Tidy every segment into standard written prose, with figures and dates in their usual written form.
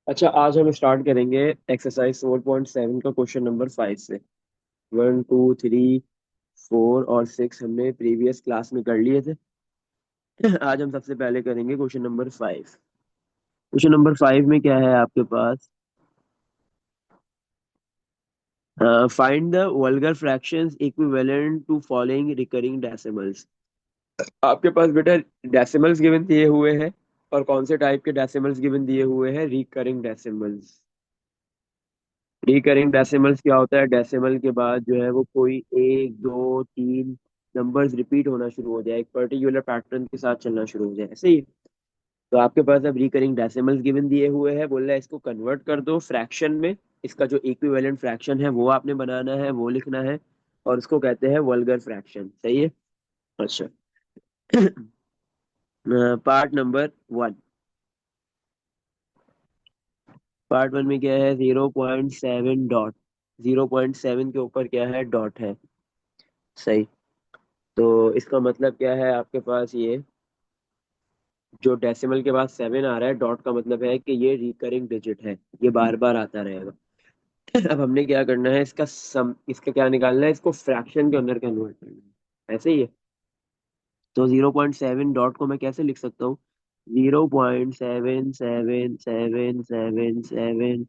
अच्छा, आज हम स्टार्ट करेंगे एक्सरसाइज 4.7 का क्वेश्चन नंबर 5 से। 1 2 3 4 और 6 हमने प्रीवियस क्लास में कर लिए थे। आज हम सबसे पहले करेंगे क्वेश्चन नंबर 5। क्वेश्चन नंबर 5 में क्या है आपके पास? Find the vulgar fractions equivalent to following recurring decimals. आपके पास बेटा डेसिमल्स गिवन दिए हुए हैं। और कौन से टाइप के डेसिमल्स गिवन दिए हुए हैं? Recurring decimals. रिकरिंग डेसिमल्स क्या होता है? डेसिमल के बाद जो है वो कोई एक दो तीन नंबर्स रिपीट होना शुरू हो जाए, एक पर्टिकुलर पैटर्न के साथ चलना शुरू हो जाए, ऐसे ही। तो आपके पास अब रिकरिंग डेसिमल्स गिवन दिए हुए हैं, बोल रहा है इसको कन्वर्ट कर दो फ्रैक्शन में। इसका जो इक्विवेलेंट फ्रैक्शन है वो आपने बनाना है, वो लिखना है। और उसको कहते हैं वल्गर फ्रैक्शन, सही है। अच्छा। Part number 1। पार्ट 1 में क्या है? 0.7 डॉट। 0.7 के ऊपर क्या है? डॉट है, सही। तो इसका मतलब क्या है आपके पास? ये जो डेसिमल के बाद 7 आ रहा है, डॉट का मतलब है कि ये रिकरिंग डिजिट है, ये बार बार आता रहेगा। अब हमने क्या करना है? इसका सम, इसका क्या निकालना है? इसको फ्रैक्शन के अंदर कन्वर्ट करना है, ऐसे ही है। तो 0.7 डॉट को मैं कैसे लिख सकता हूँ? 0.7777777,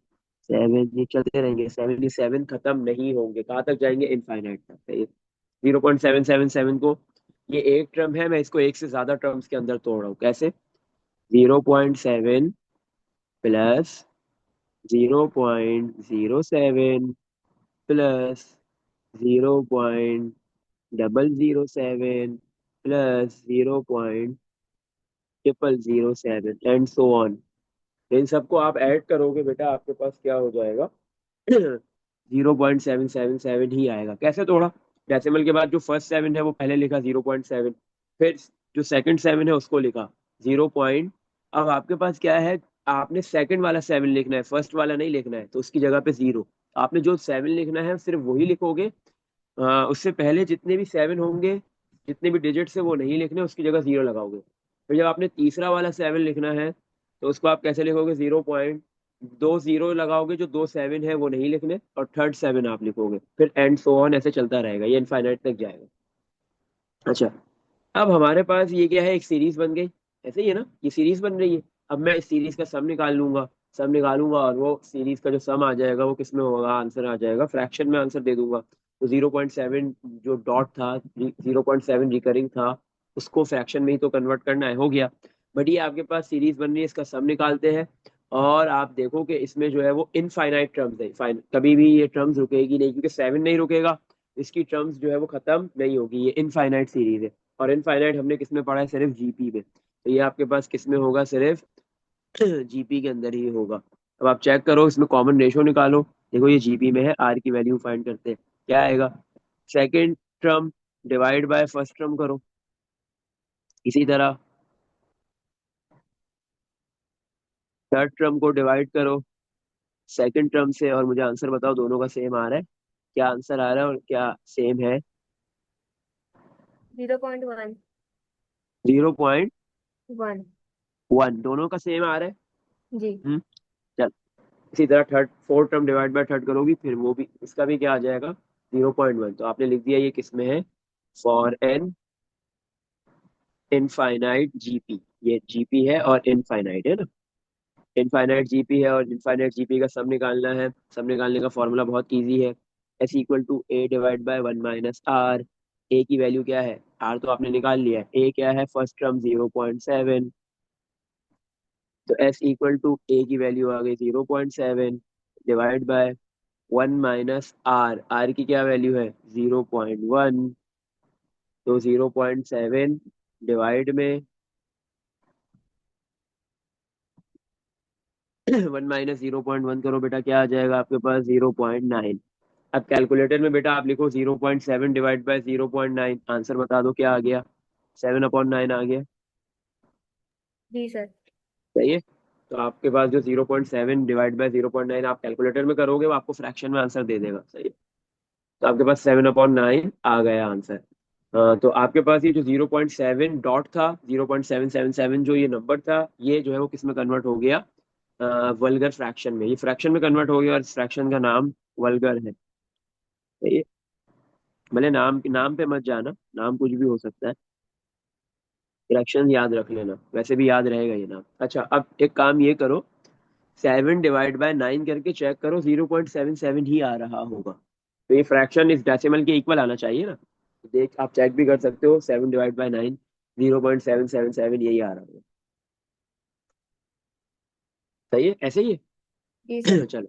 ये चलते रहेंगे। 77 खत्म नहीं होंगे, कहाँ तक जाएंगे? इनफाइनाइट तक। 0.777 को, ये एक टर्म है, मैं इसको एक से ज्यादा टर्म्स के अंदर तोड़ रहा हूँ, कैसे? 0.7 plus 0.07 plus 0.007 plus 0.007 and so on. इन सबको आप ऐड करोगे बेटा, आपके पास क्या हो जाएगा? 0.777 ही आएगा। कैसे तोड़ा? डेसिमल के बाद जो फर्स्ट 7 है वो पहले लिखा 0.7, फिर जो सेकंड 7 है उसको लिखा 0 अब आपके पास क्या है? आपने सेकंड वाला 7 लिखना है, फर्स्ट वाला नहीं लिखना है, तो उसकी जगह पे 0। आपने जो 7 लिखना है सिर्फ वही लिखोगे। उससे पहले जितने भी 7 होंगे, जितने भी डिजिट्स है वो नहीं लिखने, उसकी जगह 0 लगाओगे। फिर जब आपने तीसरा वाला 7 लिखना है, तो उसको आप कैसे लिखोगे? 0.20 लगाओगे, जो दो 7 है वो नहीं लिखने, और थर्ड 7 आप लिखोगे, फिर एंड सो ऑन, ऐसे चलता रहेगा, ये इनफाइनाइट तक जाएगा। अच्छा। अब हमारे पास ये क्या है? एक सीरीज बन गई, ऐसे ही है ना, ये सीरीज बन रही है। अब मैं इस सीरीज का सम निकाल लूंगा। सम निकालूंगा और वो सीरीज का जो सम आ जाएगा वो किस में होगा? आंसर आ जाएगा फ्रैक्शन में, आंसर दे दूंगा। तो 0.7 जो डॉट था, 0.7 रिकरिंग था, उसको फ्रैक्शन में ही तो कन्वर्ट करना है, हो गया। बट ये आपके पास सीरीज बन रही है, इसका सम निकालते हैं। और आप देखो कि इसमें जो है वो इनफाइनाइट टर्म्स है, कभी भी ये टर्म्स रुकेगी नहीं, क्योंकि 7 नहीं रुकेगा। इसकी टर्म्स जो है वो खत्म नहीं होगी, ये इनफाइनाइट सीरीज है। और इनफाइनाइट हमने किस में पढ़ा है? सिर्फ जीपी में, तो ये आपके पास किस में होगा? सिर्फ जीपी के अंदर ही होगा। अब आप चेक करो, इसमें कॉमन रेशो निकालो। देखो ये जीपी में है, आर की वैल्यू फाइंड करते हैं, क्या आएगा? Second term divide by first term करो, इसी तरह थर्ड टर्म को डिवाइड करो सेकेंड टर्म से, और मुझे आंसर बताओ दोनों का सेम आ रहा है? क्या आंसर आ रहा है और क्या सेम है? 0.1। 0.1 1। दोनों का सेम आ रहा है। जी। हम्म। चल, इसी तरह third fourth term divide by third करोगी, फिर वो भी, इसका भी क्या आ जाएगा? 0.1। तो आपने लिख दिया ये किस में है? For an infinite GP. ये जीपी है और इनफाइनाइट है ना। इनफाइनाइट जीपी है और इनफाइनाइट जीपी का सम निकालना है। सम निकालने का फॉर्मूला बहुत इजी है। S equal to A divide by 1 - R. A की वैल्यू क्या है? आर तो आपने निकाल लिया है, ए क्या है? First term 0.7। तो एस इक्वल टू ए की वैल्यू आ गई 0.7 डिवाइड बाय 1 - आर। आर की क्या वैल्यू है? 0.1। तो 0.7 डिवाइड में 1 - 0.1 करो बेटा, क्या आ जाएगा आपके पास? 0.9। अब कैलकुलेटर में बेटा आप लिखो 0.7 डिवाइड बाय 0.9, आंसर बता दो क्या आ गया? 7/9 आ गया, जी सर। सही है। तो आपके पास जो 0.7 डिवाइड बाय 0.9 आप कैलकुलेटर में करोगे, वो आपको फ्रैक्शन में आंसर दे देगा, सही है। तो आपके पास 7/9 आ गया आंसर। तो आपके पास ये जो 0.7 डॉट था, 0.777 जो ये नंबर था, ये जो है वो किस में कन्वर्ट हो गया? वल्गर फ्रैक्शन में, ये फ्रैक्शन में कन्वर्ट हो गया और इस फ्रैक्शन का नाम वल्गर है। तो ये भले नाम नाम पे मत जाना, नाम कुछ भी हो सकता है, फ्रैक्शन याद रख लेना, वैसे भी याद रहेगा ये नाम। अच्छा, अब एक काम ये करो, 7 डिवाइड बाय 9 करके चेक करो, 0.77 ही आ रहा होगा। तो ये फ्रैक्शन इस डेसिमल के इक्वल आना चाहिए ना, तो देख आप चेक भी कर सकते हो, 7/9 0.777 यही आ रहा होगा। सही है, ऐसे ही जी सर। है। चलो,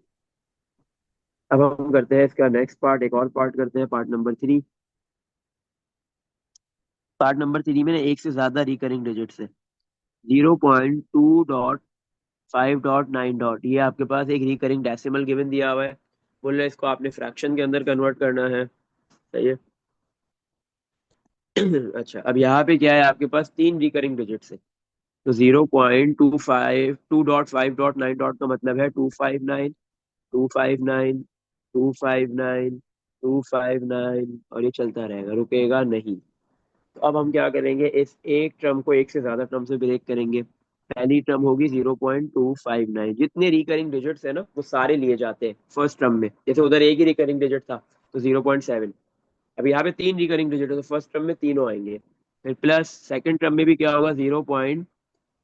अब हम करते हैं इसका नेक्स्ट पार्ट, एक और पार्ट करते हैं, पार्ट नंबर 3। पार्ट नंबर 3 में ना एक से ज्यादा रिकरिंग डिजिट्स है। 0.2.5.9 ये आपके पास एक रिकरिंग डेसिमल गिवन दिया हुआ है, बोल रहे हैं इसको आपने फ्रैक्शन के अंदर कन्वर्ट करना है। सही है। अच्छा, अब यहाँ पे क्या है, आपके पास 3 रिकरिंग डिजिट्स है। तो 0.2.5.9 का मतलब है 259, 259, 259, 259, और ये चलता रहेगा, रुकेगा नहीं। तो अब हम क्या करेंगे, इस एक टर्म को एक से ज्यादा टर्म से ब्रेक करेंगे। पहली टर्म होगी 0.259, जितने रिकरिंग डिजिट्स है ना वो सारे लिए जाते हैं फर्स्ट टर्म में, जैसे उधर एक ही रिकरिंग डिजिट था तो 0.7। अब यहाँ पे 3 रिकरिंग डिजिट है तो फर्स्ट टर्म में तीनों आएंगे। फिर प्लस सेकंड टर्म में भी क्या होगा, 0.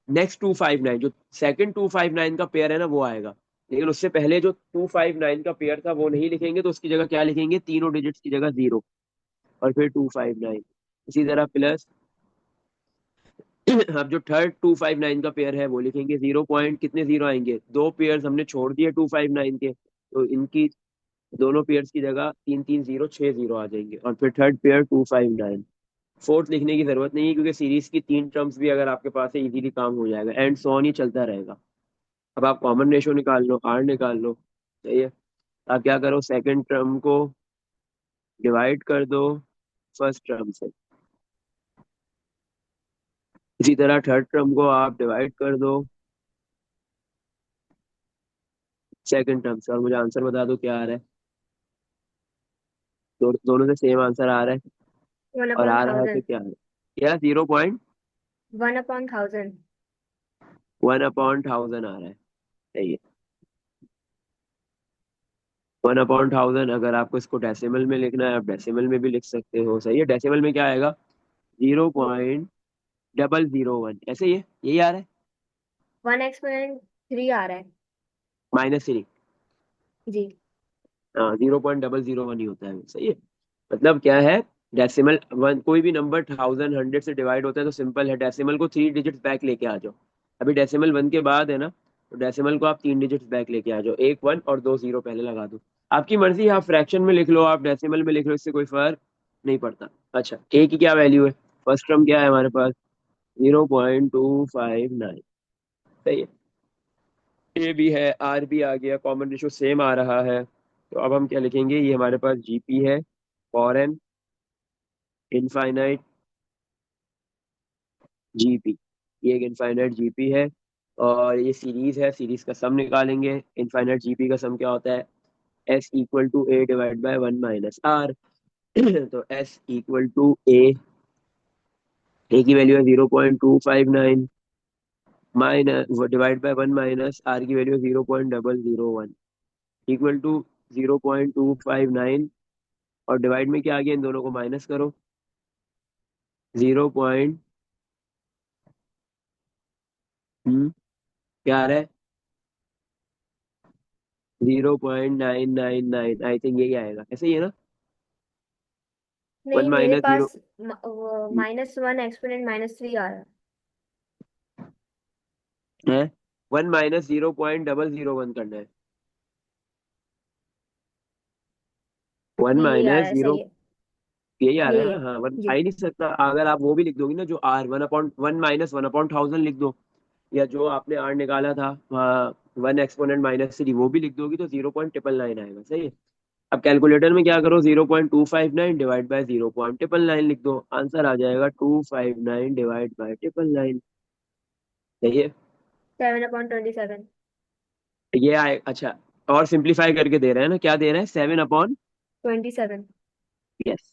नेक्स्ट 259, जो सेकंड 259 का पेयर है ना वो आएगा। लेकिन उससे पहले जो 259 का पेयर था वो नहीं लिखेंगे, तो उसकी जगह क्या लिखेंगे, तीनों डिजिट्स की जगह 0, और फिर 259। इसी तरह प्लस अब जो थर्ड 259 का पेयर है वो लिखेंगे, 0 पॉइंट कितने जीरो आएंगे, दो पेयर्स हमने छोड़ दिए 259 के, तो इनकी दोनों पेयर्स की जगह तीन तीन जीरो, 6 जीरो आ जाएंगे, और फिर थर्ड पेयर 259। फोर्थ लिखने की जरूरत नहीं है क्योंकि सीरीज की 3 टर्म्स भी अगर आपके पास है इजीली काम हो जाएगा, एंड सो ऑन ही चलता रहेगा। अब आप कॉमन रेशो निकाल लो, आर निकाल लो। सही है। आप क्या करो, सेकंड टर्म को डिवाइड कर दो फर्स्ट टर्म से, इसी तरह थर्ड टर्म को आप डिवाइड कर दो सेकंड टर्म से, और मुझे आंसर बता दो क्या आ रहा है। दोनों से सेम आंसर आ रहा है, वन और अपॉन आ रहा है तो थाउजेंड। क्या आ रहा है, क्या 1/1000। 0.1/1000 आ रहा है। सही है। 1/1000, अगर आपको इसको डेसिमल में लिखना है आप डेसिमल में भी लिख सकते हो। सही है, डेसिमल में क्या आएगा, 0.001, ऐसे ही है, यही आ रहा है। 1 एक्सपोनेंट 3 आ रहा है। -3। जी। हाँ, 0.001 ही होता है। सही है। मतलब क्या है, डेसिमल वन, कोई भी नंबर 1000 100 से डिवाइड होता है तो सिंपल है, डेसिमल को 3 डिजिट्स बैक लेके आ जाओ। अभी डेसिमल 1 के बाद है ना, तो डेसिमल को आप 3 डिजिट्स बैक लेके आ जाओ, एक 1 और 2 0 पहले लगा दो। आपकी मर्जी, आप फ्रैक्शन में लिख लो, आप डेसिमल में लिख लो, इससे कोई फर्क नहीं पड़ता। अच्छा, ए की क्या वैल्यू है, फर्स्ट टर्म क्या है हमारे पास, 0.259। सही है। ए भी है, आर भी आ गया, कॉमन रेशो सेम आ रहा है। तो अब हम क्या लिखेंगे, ये हमारे पास जीपी है, फॉर इनफाइनाइट जीपी, ये एक इनफाइनाइट जीपी है। और ये सीरीज है, सीरीज का सम निकालेंगे, इनफाइनाइट जीपी का सम क्या होता है, S = A/1 - R। तो S = A की वैल्यू है 0.259, माइनस डिवाइड बाय 1 - R की वैल्यू है 0.001, = 0.259, और डिवाइड में क्या आ गया, इन दोनों को माइनस करो, 0. क्या आ रहा है, 0.999, आई थिंक यही आएगा, ऐसे ही है ना। वन नहीं, मेरे माइनस जीरो पास -1 एक्सपोनेंट -3 आ रहा है। है, 1 - 0.001 करना है, वन नहीं, यही आ रहा माइनस है, जीरो सही है। यही आ रहा यही है है। ना, हाँ, वन आ जी। ही नहीं सकता। अगर आप वो भी लिख दोगे ना, जो आर 1/1 - 1/1000 लिख दो, या जो आपने आर निकाला था वहाँ 1 एक्सपोनेंट -3 वो भी लिख दोगी, तो 0.999 आएगा। सही है। अब कैलकुलेटर में क्या करो, 0.259 डिवाइड बाय 0.999 लिख दो, आंसर आ जाएगा 259 डिवाइड बाय 999। सही है। 7/27। ये आए, अच्छा, और सिंप्लीफाई करके दे रहे हैं ना, क्या दे रहे हैं, 7/, 27। यस,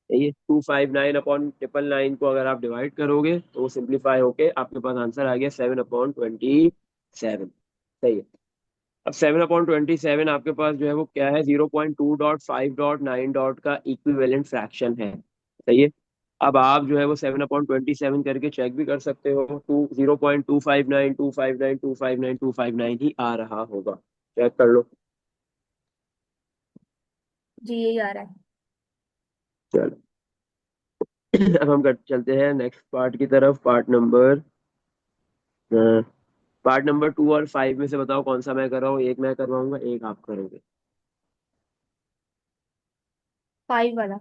ये 259/999 को अगर आप डिवाइड करोगे तो वो सिंप्लीफाई होके आपके पास आंसर आ गया 7/27। सही है। अब 7/27 आपके पास जो है वो क्या है, 0.2.5.9 का इक्विवेलेंट फ्रैक्शन है। सही है। अब आप जो है वो 7/27 करके चेक भी कर सकते हो, 0.259259259259 ही आ रहा होगा। चेक कर लो। जी यही आ रहा है। चलो अब हम चलते हैं नेक्स्ट पार्ट की तरफ। पार्ट नंबर 2 और 5 में से बताओ कौन सा मैं कर रहा हूँ। एक मैं करवाऊंगा, एक आप करोगे। 5 वाला।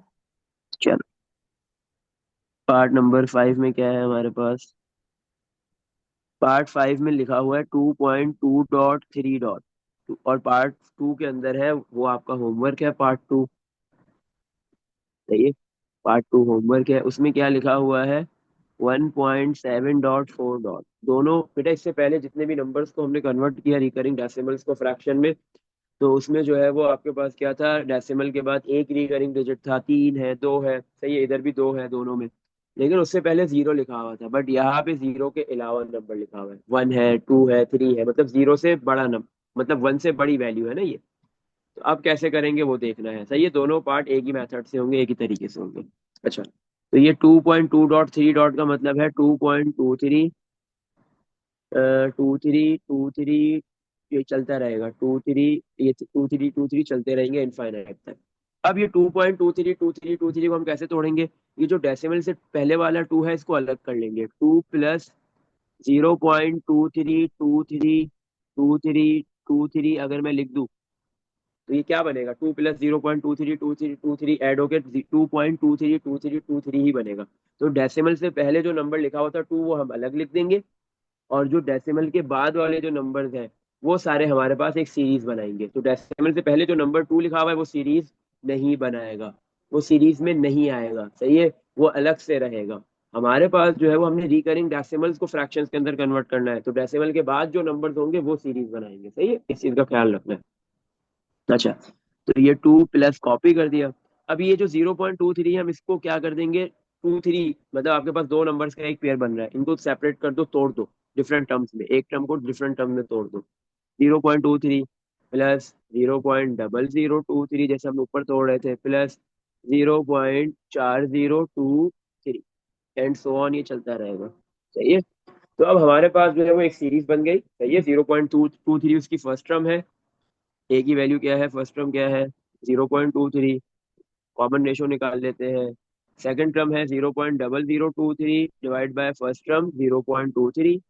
चलो पार्ट नंबर 5 में क्या है हमारे पास। पार्ट 5 में लिखा हुआ है 2.2.3 और पार्ट 2 के अंदर है वो आपका होमवर्क है, पार्ट 2। सही है। पार्ट 2 होमवर्क है, उसमें क्या लिखा हुआ है, 1.7.4 दोनों बेटा। इससे पहले जितने भी नंबर्स को हमने कन्वर्ट किया रिकरिंग डेसिमल्स को फ्रैक्शन में, तो उसमें जो है वो आपके पास क्या था, डेसिमल के बाद एक रिकरिंग डिजिट था, 3 है 2 है। सही है, इधर भी 2 है दोनों में। लेकिन उससे पहले जीरो लिखा हुआ था, बट यहाँ पे जीरो के अलावा नंबर लिखा हुआ है, 1 है 2 है 3 है, मतलब जीरो से बड़ा नंबर, मतलब 1 से बड़ी वैल्यू है ना ये। तो अब कैसे करेंगे वो देखना है। सही है, दोनों पार्ट एक ही मेथड से होंगे, एक ही तरीके से होंगे। अच्छा, तो ये 2.2.3 का मतलब है 2.23, 2 3 2 3, ये चलता रहेगा 2 3, ये 2 3 2 3 चलते रहेंगे इनफाइनाइट तक। अब ये 2.23 को हम कैसे तोड़ेंगे। ये जो डेसिमल से पहले वाला 2 है इसको अलग कर लेंगे, 2 + 0.232323 अगर मैं लिख दूं तो ये क्या बनेगा, 2 + 0.232323 ऐड होकर 2.232323 ही बनेगा। तो डेसिमल से पहले जो नंबर लिखा हुआ था 2 वो हम अलग लिख देंगे, और जो डेसिमल के बाद वाले जो नंबर्स हैं वो सारे हमारे पास एक सीरीज बनाएंगे। तो डेसिमल से पहले जो नंबर 2 लिखा हुआ है वो सीरीज नहीं बनाएगा, वो सीरीज में नहीं आएगा। सही है, वो अलग से रहेगा। हमारे पास जो है वो हमने रिकरिंग डेसिमल्स को फ्रैक्शंस के अंदर कन्वर्ट करना है, तो डेसिमल के बाद जो नंबर्स होंगे वो सीरीज बनाएंगे। सही है, इस चीज का ख्याल रखना है। अच्छा, तो ये 2 प्लस कॉपी कर दिया। अब ये जो 0.23 है हम इसको क्या कर देंगे, 2 3, मतलब आपके पास दो नंबर्स का एक पेयर बन रहा है, इनको सेपरेट कर दो, तोड़ दो डिफरेंट टर्म्स में, एक टर्म को डिफरेंट टर्म में तोड़ दो। 0.23 प्लस 0.0023 जैसे हम ऊपर तोड़ रहे थे, प्लस 0.4023 एंड सो ऑन, ये चलता रहेगा। सही है। तो अब हमारे पास जो है वो एक सीरीज बन गई। सही है, 0.223 उसकी फर्स्ट टर्म है, ए की वैल्यू क्या है, फर्स्ट टर्म क्या है 0.23, कॉमन रेशो निकाल लेते हैं। सेकंड टर्म है 0.0023 divide by first term 0.23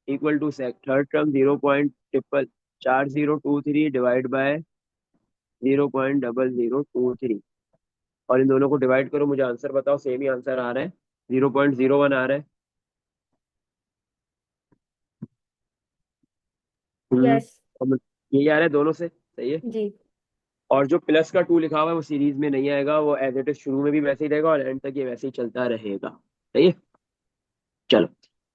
equal to third term 0.4023 divide by 0.0023, और इन दोनों को डिवाइड करो, मुझे आंसर बताओ। सेम ही आंसर आ रहा है, 0.01 आ रहा है। हम्म। यस। और यही आ रहा है दोनों से। सही है। जी। और जो प्लस का 2 लिखा हुआ है वो सीरीज में नहीं आएगा, वो एज इट इज शुरू में भी वैसे ही रहेगा और एंड तक ये वैसे ही चलता रहेगा। सही है। चलो,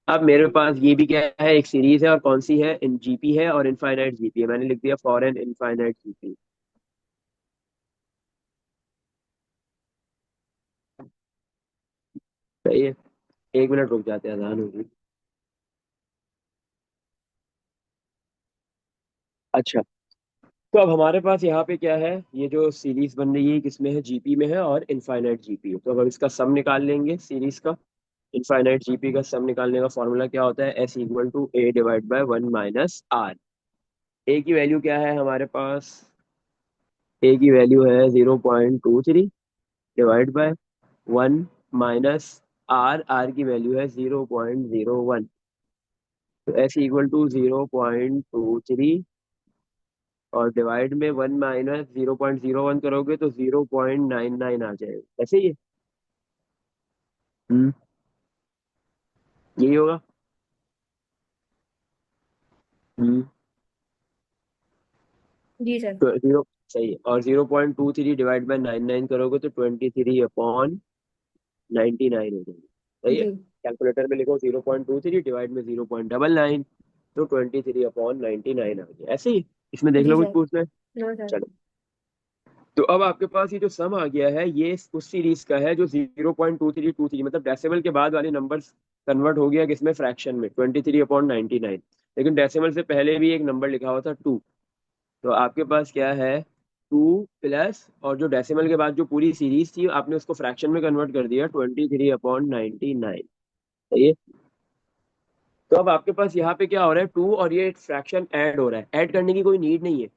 अब मेरे पास ये भी क्या है, एक सीरीज है, और कौन सी है, इन जीपी है और इनफाइनाइट जीपी है। मैंने लिख दिया फॉर एन इनफाइनाइट जीपी। सही है, 1 मिनट रुक जाते हैं, अजान होगी। अच्छा, तो अब हमारे पास यहाँ पे क्या है, ये जो सीरीज बन रही है किसमें है, जीपी में है और इनफाइनाइट जीपी है। तो अब हम इसका सम निकाल लेंगे सीरीज का। इनफाइनाइट जीपी का सम निकालने का फॉर्मूला क्या होता है, S equal to A divide by 1 - R. A की वैल्यू क्या है हमारे पास, ए की वैल्यू है 0.23 डिवाइड बाय 1 - आर की वैल्यू है 0.01। तो एस इक्वल टू 0.23 और डिवाइड में 1 - 0.01 करोगे तो 0.99 आ जाएगा। ऐसे ही है। हम्म, यही होगा। हम्म। जी सर। तो जीरो, सही है। और 0.23 डिवाइड बाय 99 करोगे तो 23/99 हो जाएगी। सही है। जी। कैलकुलेटर में लिखो 0.23 डिवाइड में 0.99, तो 23/99 आ गया। ऐसे ही इसमें देख जी लो कुछ सर। पूछना है। No sir. चलो, तो अब आपके पास ये जो सम आ गया है ये उस सीरीज का है जो 0.2323, मतलब डेसिमल के बाद वाले नंबर्स कन्वर्ट हो गया किसमें, फ्रैक्शन में, 23/99। लेकिन डेसिमल से पहले भी एक नंबर लिखा हुआ था 2। तो आपके पास क्या है, 2 प्लस और जो डेसिमल के बाद जो पूरी सीरीज थी आपने उसको फ्रैक्शन में कन्वर्ट कर दिया, 23/99। सही है। तो अब आपके पास यहाँ पे क्या हो रहा है, 2 और ये फ्रैक्शन ऐड हो रहा है। ऐड करने की कोई नीड नहीं है।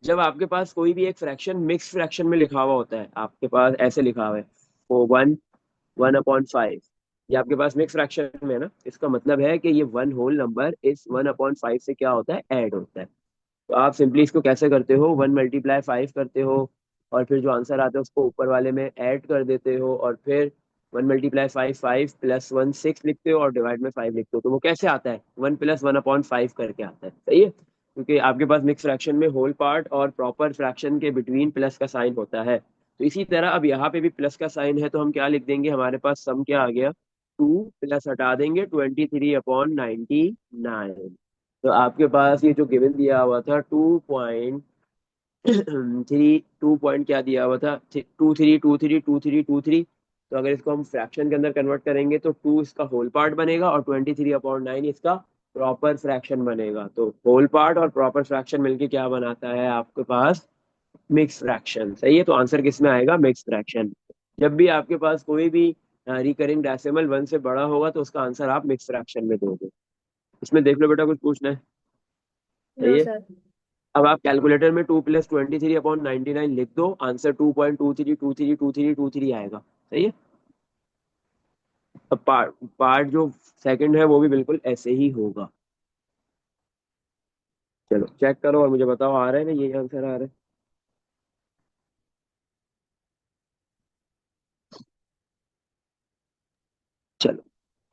जब आपके पास कोई भी एक फ्रैक्शन मिक्स फ्रैक्शन में लिखा हुआ होता है, आपके पास ऐसे लिखा हुआ है, वो 1/5, ये आपके पास मिक्स फ्रैक्शन में है ना, इसका मतलब है कि ये वन होल नंबर इस 1/5 से क्या होता है, ऐड होता है। तो आप सिंपली इसको कैसे करते हो, 1 × 5 करते हो, और फिर जो आंसर आता है उसको ऊपर वाले में ऐड कर देते हो, और फिर 1 × 5 5 +1 6 लिखते हो, और डिवाइड में 5 लिखते हो। तो वो कैसे आता है, 1 + 1/5 करके आता है। सही है, क्योंकि आपके पास मिक्स फ्रैक्शन में होल पार्ट और प्रॉपर फ्रैक्शन के बिटवीन प्लस का साइन होता है। तो इसी तरह अब यहाँ पे भी प्लस का साइन है, तो हम क्या लिख देंगे, हमारे पास सम क्या आ गया, 2 प्लस हटा देंगे 23/99। तो आपके पास ये जो गिवन दिया हुआ था 2.3, 2 पॉइंट क्या दिया हुआ था, 23232323। तो अगर इसको हम फ्रैक्शन के अंदर कन्वर्ट करेंगे तो 2 इसका होल पार्ट बनेगा और 23/9 इसका प्रॉपर फ्रैक्शन बनेगा। तो होल पार्ट और प्रॉपर फ्रैक्शन मिलके क्या बनाता है आपके पास, मिक्स फ्रैक्शन। सही है, तो आंसर किस में आएगा, मिक्स फ्रैक्शन। जब भी आपके पास कोई भी रिकरिंग डेसिमल 1 से बड़ा होगा तो उसका आंसर आप मिक्स फ्रैक्शन में दोगे। इसमें देख लो बेटा, कुछ पूछना है। नो सही है। सर। अब आप कैलकुलेटर में 2 + 23/99 लिख दो, आंसर 2.23232323 आएगा। सही है। अब पार्ट पार्ट जो सेकंड है वो भी बिल्कुल ऐसे ही होगा। चलो चेक करो और मुझे बताओ, आ रहा है ना, ये आंसर आ रहा है। चलो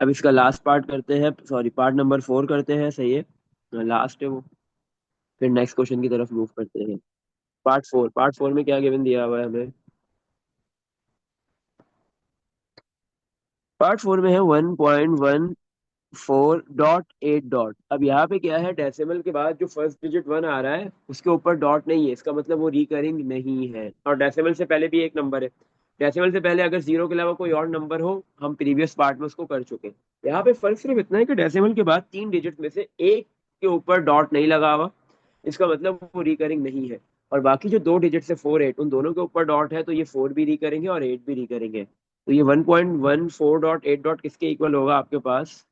अब इसका लास्ट पार्ट करते हैं, सॉरी पार्ट नंबर 4 करते हैं। सही है, लास्ट है वो। फिर नेक्स्ट क्वेश्चन की तरफ मूव करते हैं। पार्ट 4 में क्या गिवन दिया हुआ है हमें, पार्ट 4 में है 1.14.8 अब यहाँ पे क्या है, डेसिमल के बाद जो फर्स्ट डिजिट 1 आ रहा है उसके ऊपर डॉट नहीं है, इसका मतलब वो रिकरिंग नहीं है। और डेसिमल से पहले भी एक नंबर है। डेसिमल से पहले अगर जीरो के अलावा कोई और नंबर हो, हम प्रीवियस पार्ट में उसको कर चुके। यहाँ पे फर्क सिर्फ इतना है कि डेसिमल के बाद 3 डिजिट में से एक के ऊपर डॉट नहीं लगा हुआ, इसका मतलब वो रिकरिंग नहीं है। और बाकी जो 2 डिजिट से 4 8 उन दोनों के ऊपर डॉट है, तो ये 4 भी रिकरिंग है और 8 भी रिकरिंग है। तो ये 1.14.8 किसके इक्वल होगा आपके पास,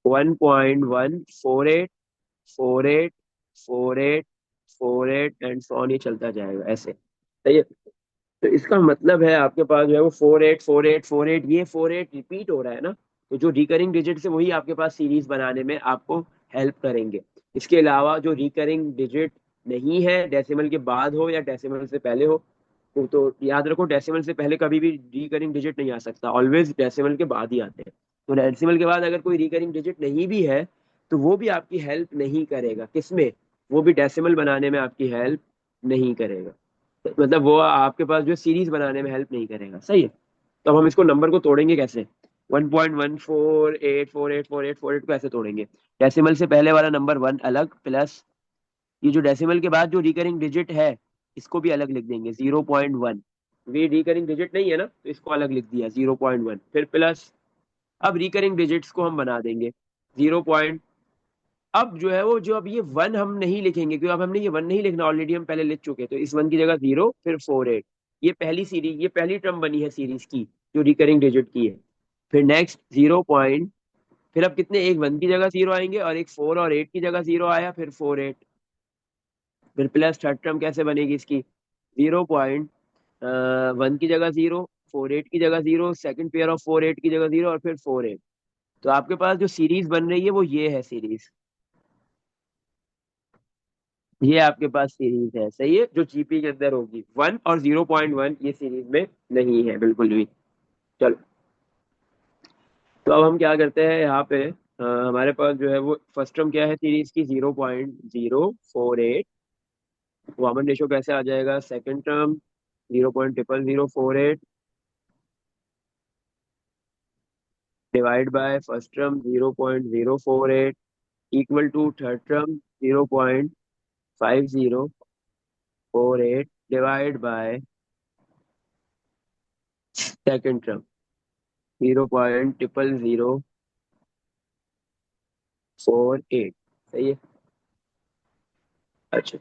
1.1484848 एंड सो ऑन, ये चलता जाएगा ऐसे। सही है। तो इसका मतलब है आपके पास जो है वो 484848, ये 48 रिपीट हो रहा है ना। तो जो रिकरिंग डिजिट से वही आपके पास सीरीज बनाने में आपको हेल्प करेंगे। इसके अलावा जो रिकरिंग डिजिट नहीं है, डेसिमल के बाद हो या डेसिमल से पहले हो, तो याद रखो डेसिमल से पहले कभी भी रिकरिंग डिजिट नहीं आ सकता, ऑलवेज डेसिमल के बाद ही आते हैं। तो डेसिमल के बाद अगर कोई रिकरिंग डिजिट नहीं भी है तो वो भी आपकी हेल्प नहीं करेगा, किसमें, वो भी डेसिमल बनाने में आपकी हेल्प नहीं करेगा। मतलब वो आपके पास जो सीरीज बनाने में हेल्प नहीं करेगा। सही है। तो अब हम इसको नंबर को तोड़ेंगे कैसे, 1.14848484 को ऐसे तोड़ेंगे, डेसिमल से पहले वाला नंबर 1 अलग, प्लस ये जो डेसिमल के बाद जो रिकरिंग डिजिट है इसको भी अलग लिख देंगे, 0.1। ये रिकरिंग डिजिट नहीं है ना, तो इसको अलग लिख दिया 0.1, फिर प्लस। अब रिकरिंग डिजिट्स को हम बना देंगे 0 अब जो है वो जो, अब ये 1 हम नहीं लिखेंगे क्योंकि अब हमने ये 1 नहीं लिखना, ऑलरेडी हम पहले लिख चुके हैं। तो इस 1 की जगह 0, फिर 48। ये पहली सीरीज, ये पहली टर्म बनी है सीरीज की जो रिकरिंग डिजिट की है। फिर नेक्स्ट 0 फिर अब कितने, एक 1 की जगह 0 आएंगे और एक 4 और 8 की जगह 0 आया, फिर 48। फिर प्लस थर्ड टर्म कैसे बनेगी इसकी, 0.1 की जगह 0, 48 की जगह 0, सेकंड पेयर ऑफ 48 की जगह 0, और फिर 48। तो आपके पास जो सीरीज बन रही है वो ये है सीरीज, ये आपके पास सीरीज है। सही है, जो जीपी के अंदर होगी 1 और 0.1 ये सीरीज में नहीं है बिल्कुल भी। चलो, तो अब हम क्या करते हैं यहाँ पे, हमारे पास जो है वो फर्स्ट टर्म क्या है सीरीज की, 0.048। कॉमन रेशो कैसे आ जाएगा, second term 0.0004 divide by first term 0.048 equal to third term 0.5048 divide by second term 0.000। 48। सही है। अच्छा,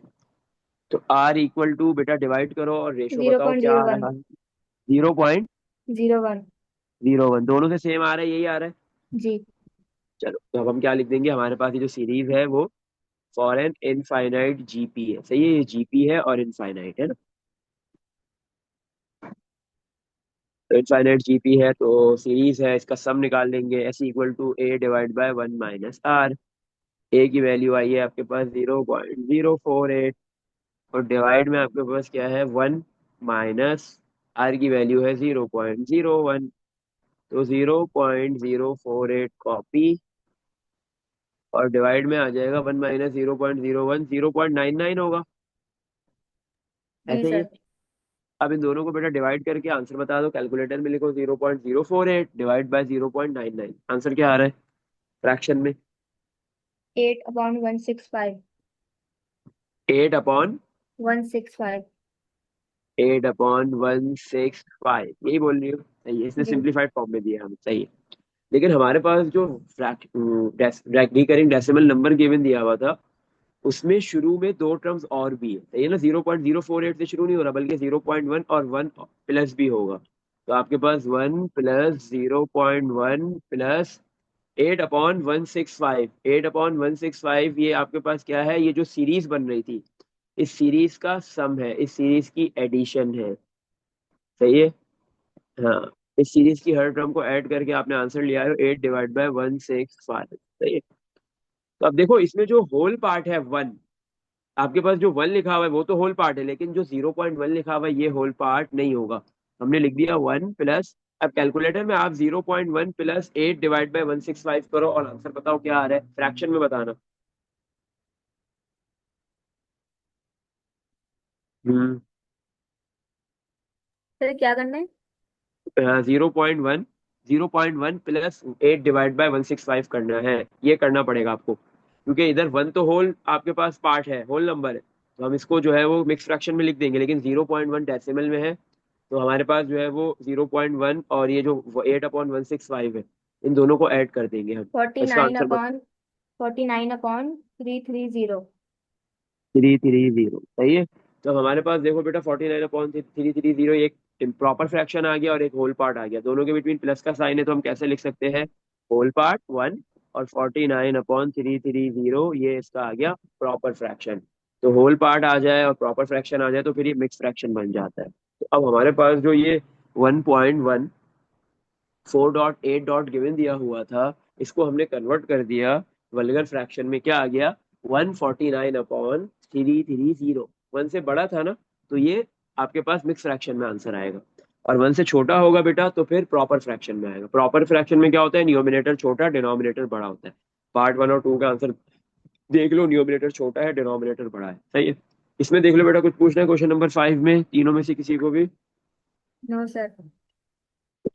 तो आर इक्वल टू बेटा डिवाइड करो और रेशो जीरो बताओ पॉइंट क्या जीरो आ वन रहा है। 01। 0.01 दोनों से सेम आ रहा है, यही आ रहा है। जी। चलो तो अब हम क्या लिख देंगे, हमारे पास ये जो सीरीज है वो फॉर एन इनफाइनाइट जीपी है। सही है, ये जीपी है और इनफाइनाइट है ना। तो इनफाइनाइट जीपी है तो सीरीज है, इसका सम निकाल लेंगे, S equal to A divide by 1 - R. A की वैल्यू आई है आपके पास 0.048, और डिवाइड में आपके पास क्या है 1 माइनस आर की वैल्यू है 0.01। तो 0.048 कॉपी, और डिवाइड में आ जाएगा 1 - 0.01, 0.99 होगा। जी ऐसे ही है। सर। अब इन दोनों को बेटा डिवाइड करके आंसर बता दो, कैलकुलेटर में लिखो 0.048 डिवाइड बाय 0.99, आंसर क्या आ रहा है फ्रैक्शन में। 8/165। 8/165, 165। यही बोल रही हो। सही है, इसने जी। सिंप्लीफाइड फॉर्म में दिया हमें। सही है। लेकिन हमारे पास जो रिकरिंग डेसिमल नंबर गिवन दिया हुआ था, उसमें शुरू में दो टर्म्स और भी है। सही है ना, 0.048 से शुरू नहीं हो रहा, बल्कि 0.1 और 1 प्लस भी होगा। तो आपके पास 1 प्लस 0.1 प्लस 8/165, 8/165, ये आपके पास क्या है, ये जो सीरीज बन रही थी, इस सीरीज का सम है, इस सीरीज की एडिशन है। सही है। हाँ, इस सीरीज की हर टर्म को ऐड करके आपने आंसर लिया है 8/165। सही है। तो अब देखो इसमें जो होल पार्ट है 1, आपके पास जो 1 लिखा हुआ है वो तो होल पार्ट है, लेकिन जो 0.1 लिखा हुआ है ये होल पार्ट नहीं होगा। हमने लिख दिया 1 प्लस, अब कैलकुलेटर में आप 0.1 प्लस 8/165 करो और आंसर बताओ क्या आ रहा है, फ्रैक्शन में बताना। हम्म। सर क्या करना है? 0.1 प्लस 8/165 करना है, ये करना पड़ेगा आपको, क्योंकि इधर 1 तो होल आपके पास पार्ट है, होल नंबर है, तो हम इसको जो है वो मिक्स फ्रैक्शन में लिख देंगे, लेकिन 0.1 डेसिमल में है। तो हमारे पास जो है वो 0.1 और ये जो 8/165 है, इन दोनों को ऐड कर देंगे हम। फोर्टी इसका नाइन आंसर बता। अपॉन 49/330। 330, सही है। तो हमारे पास देखो बेटा 49/330, एक इम्प्रॉपर फ्रैक्शन आ गया और एक होल पार्ट आ गया, दोनों के बीच प्लस का साइन है, तो हम कैसे लिख सकते हैं, होल पार्ट 1 और 49/330, ये इसका आ गया प्रॉपर फ्रैक्शन। तो होल पार्ट आ जाए और प्रॉपर फ्रैक्शन आ जाए तो फिर ये मिक्स फ्रैक्शन बन जाता है। तो अब हमारे पास जो ये 1.14.8 गिवन दिया हुआ था, इसको हमने कन्वर्ट कर दिया वल्गर फ्रैक्शन में, क्या आ गया 149/330। 1 से बड़ा था ना, तो ये आपके पास मिक्स फ्रैक्शन में आंसर आएगा, और 1 से छोटा होगा बेटा तो फिर प्रॉपर फ्रैक्शन में आएगा। प्रॉपर फ्रैक्शन में क्या होता है, न्यूमिनेटर छोटा डिनोमिनेटर बड़ा होता है। पार्ट 1 और 2 का आंसर देख लो, न्यूमिनेटर छोटा है डिनोमिनेटर बड़ा है। सही है। इसमें देख लो बेटा, कुछ पूछना है क्वेश्चन नंबर 5 में, तीनों में से किसी को भी। No sir.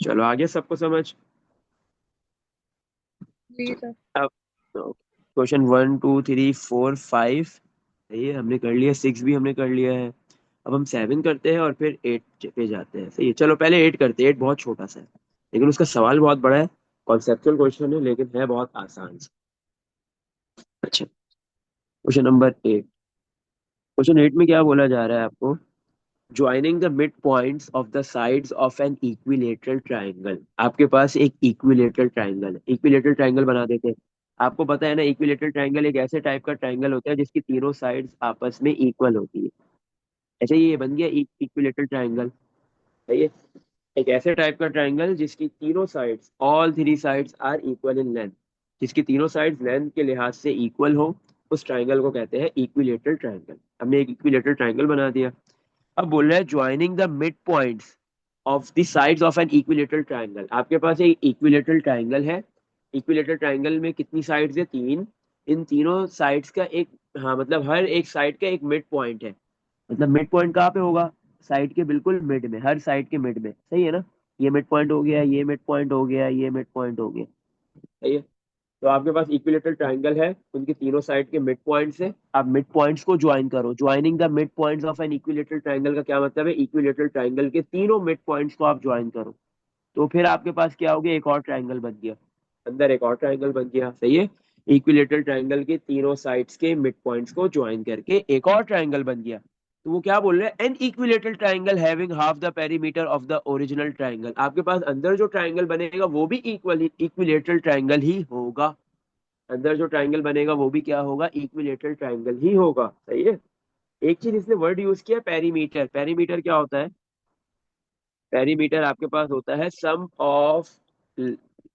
चलो आगे सबको समझ। जी सर। अब क्वेश्चन 1 2 3 4 5, ये हमने कर लिया, 6 भी हमने कर लिया है। अब हम 7 करते हैं और फिर 8 पे जाते हैं। सही है, चलो पहले 8 करते हैं। 8 बहुत छोटा सा है, लेकिन उसका सवाल बहुत बड़ा है, कॉन्सेप्चुअल क्वेश्चन है, लेकिन है बहुत आसान सा। अच्छा, क्वेश्चन नंबर 8। क्वेश्चन 8 में क्या बोला जा रहा है आपको, joining the mid points of the sides of an equilateral triangle. आपके पास एक इक्विलेटरल ट्राइंगल है, इक्विलेटरल ट्राइंगल बना देते हैं। आपको पता है ना, इक्विलेटरल ट्राइंगल एक ऐसे टाइप का ट्राइंगल होता है जिसकी तीनों साइड्स आपस में इक्वल होती है। ऐसे ही ये बन गया इक्विलेटरल ट्राइंगल। सही है। एक ऐसे टाइप का ट्राइंगल जिसकी तीनों sides, all three sides are equal in length, जिसकी तीनों साइड्स लेंथ के लिहाज से इक्वल हो, उस ट्राइंगल को कहते हैं इक्विलेटरल ट्राइंगल। हमने एक इक्विलेटरल ट्राइंगल बना दिया। अब बोल रहा है joining the mid points of the sides of an equilateral triangle. आपके पास एक इक्विलेटरल ट्राइंगल है, इक्विलेटरल ट्राइंगल में कितनी साइड्स है, 3। इन तीनों साइड्स का एक, हाँ मतलब हर एक साइड का एक मिड पॉइंट है। मतलब मिड पॉइंट कहाँ पे होगा, साइड के बिल्कुल मिड में, हर साइड के मिड में। सही है ना, ये मिड पॉइंट हो गया, ये मिड पॉइंट हो गया, ये मिड पॉइंट हो गया। सही है। तो आपके पास इक्विलेटरल ट्राइंगल है, उनके तीनों साइड के मिड पॉइंट्स है, आप मिड पॉइंट्स को ज्वाइन करो। Joining the mid points of an equilateral triangle का क्या मतलब है, इक्विलेटरल ट्राइंगल के तीनों मिड पॉइंट्स को आप ज्वाइन करो, तो फिर आपके पास क्या हो गया, एक और ट्राइंगल बन गया, अंदर एक और ट्राइंगल बन गया। सही है। इक्विलेटरल ट्रायंगल के तीनों साइड्स के मिड पॉइंट्स को ज्वाइन करके एक और ट्रायंगल बन गया। तो वो क्या बोल रहे हैं, an equilateral triangle having half the perimeter of the original triangle. आपके पास अंदर जो ट्रायंगल बनेगा वो भी इक्विलेटरल ट्रायंगल ही होगा। अंदर जो ट्रायंगल बनेगा वो भी क्या होगा, इक्विलेटरल ट्रायंगल ही होगा। सही है। एक चीज इसने वर्ड यूज किया, पेरीमीटर। पेरीमीटर क्या होता है, पेरीमीटर आपके पास होता है सम ऑफ,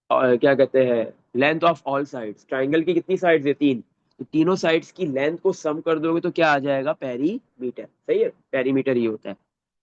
क्या कहते हैं, length of all sides. Triangle की कितनी साइड्स है, तीन, तो तीनों साइड्स की लेंथ को सम कर दोगे तो क्या आ जाएगा, पेरीमीटर। सही है, पेरीमीटर ये होता है।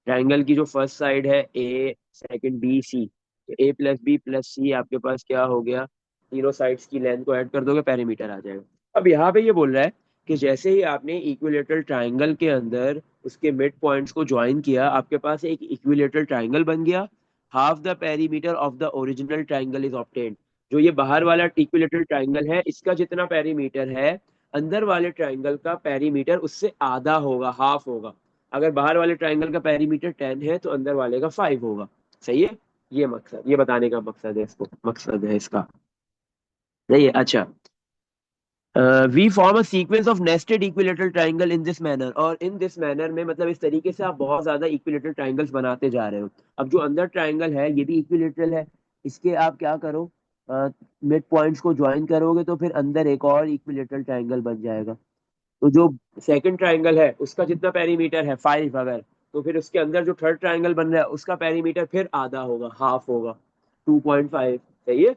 ट्राइंगल की जो फर्स्ट साइड है ए, सेकंड बी, सी, तो ए प्लस बी प्लस सी आपके पास क्या हो गया, तीनों साइड्स की लेंथ को ऐड कर दोगे, पेरीमीटर आ जाएगा। अब यहाँ पे ये बोल रहा है कि जैसे ही आपने इक्विलेटरल ट्राइंगल के अंदर उसके मिड पॉइंट्स को ज्वाइन किया, आपके पास एक इक्विलेटरल ट्राइंगल बन गया। Half the perimeter of the original triangle is obtained. जो ये बाहर वाला इक्विलेटरल ट्राइंगल है, इसका जितना पेरीमीटर है, अंदर वाले ट्राइंगल का पेरीमीटर उससे आधा होगा, हाफ होगा। अगर बाहर वाले ट्राइंगल का पेरीमीटर 10 है तो अंदर वाले का 5 होगा। सही है। ये मकसद, ये बताने का मकसद है, इसको मकसद है इसका। सही है। अच्छा, we form a sequence of nested equilateral triangle in this manner. और इन दिस मैनर में मतलब इस तरीके से आप बहुत ज्यादा इक्विलेटरल ट्राइंगल्स बनाते जा रहे हो। अब जो अंदर ट्राइंगल है ये भी इक्विलेटरल है, इसके आप क्या करो, मिड पॉइंट्स को ज्वाइन करोगे तो फिर अंदर एक और इक्विलेटरल ट्राइंगल बन जाएगा। तो जो सेकंड ट्राइंगल है उसका जितना पेरीमीटर है 5, अगर, तो फिर उसके अंदर जो थर्ड ट्राइंगल बन रहा है उसका पेरीमीटर फिर आधा होगा, हाफ होगा, 2.5। सही है।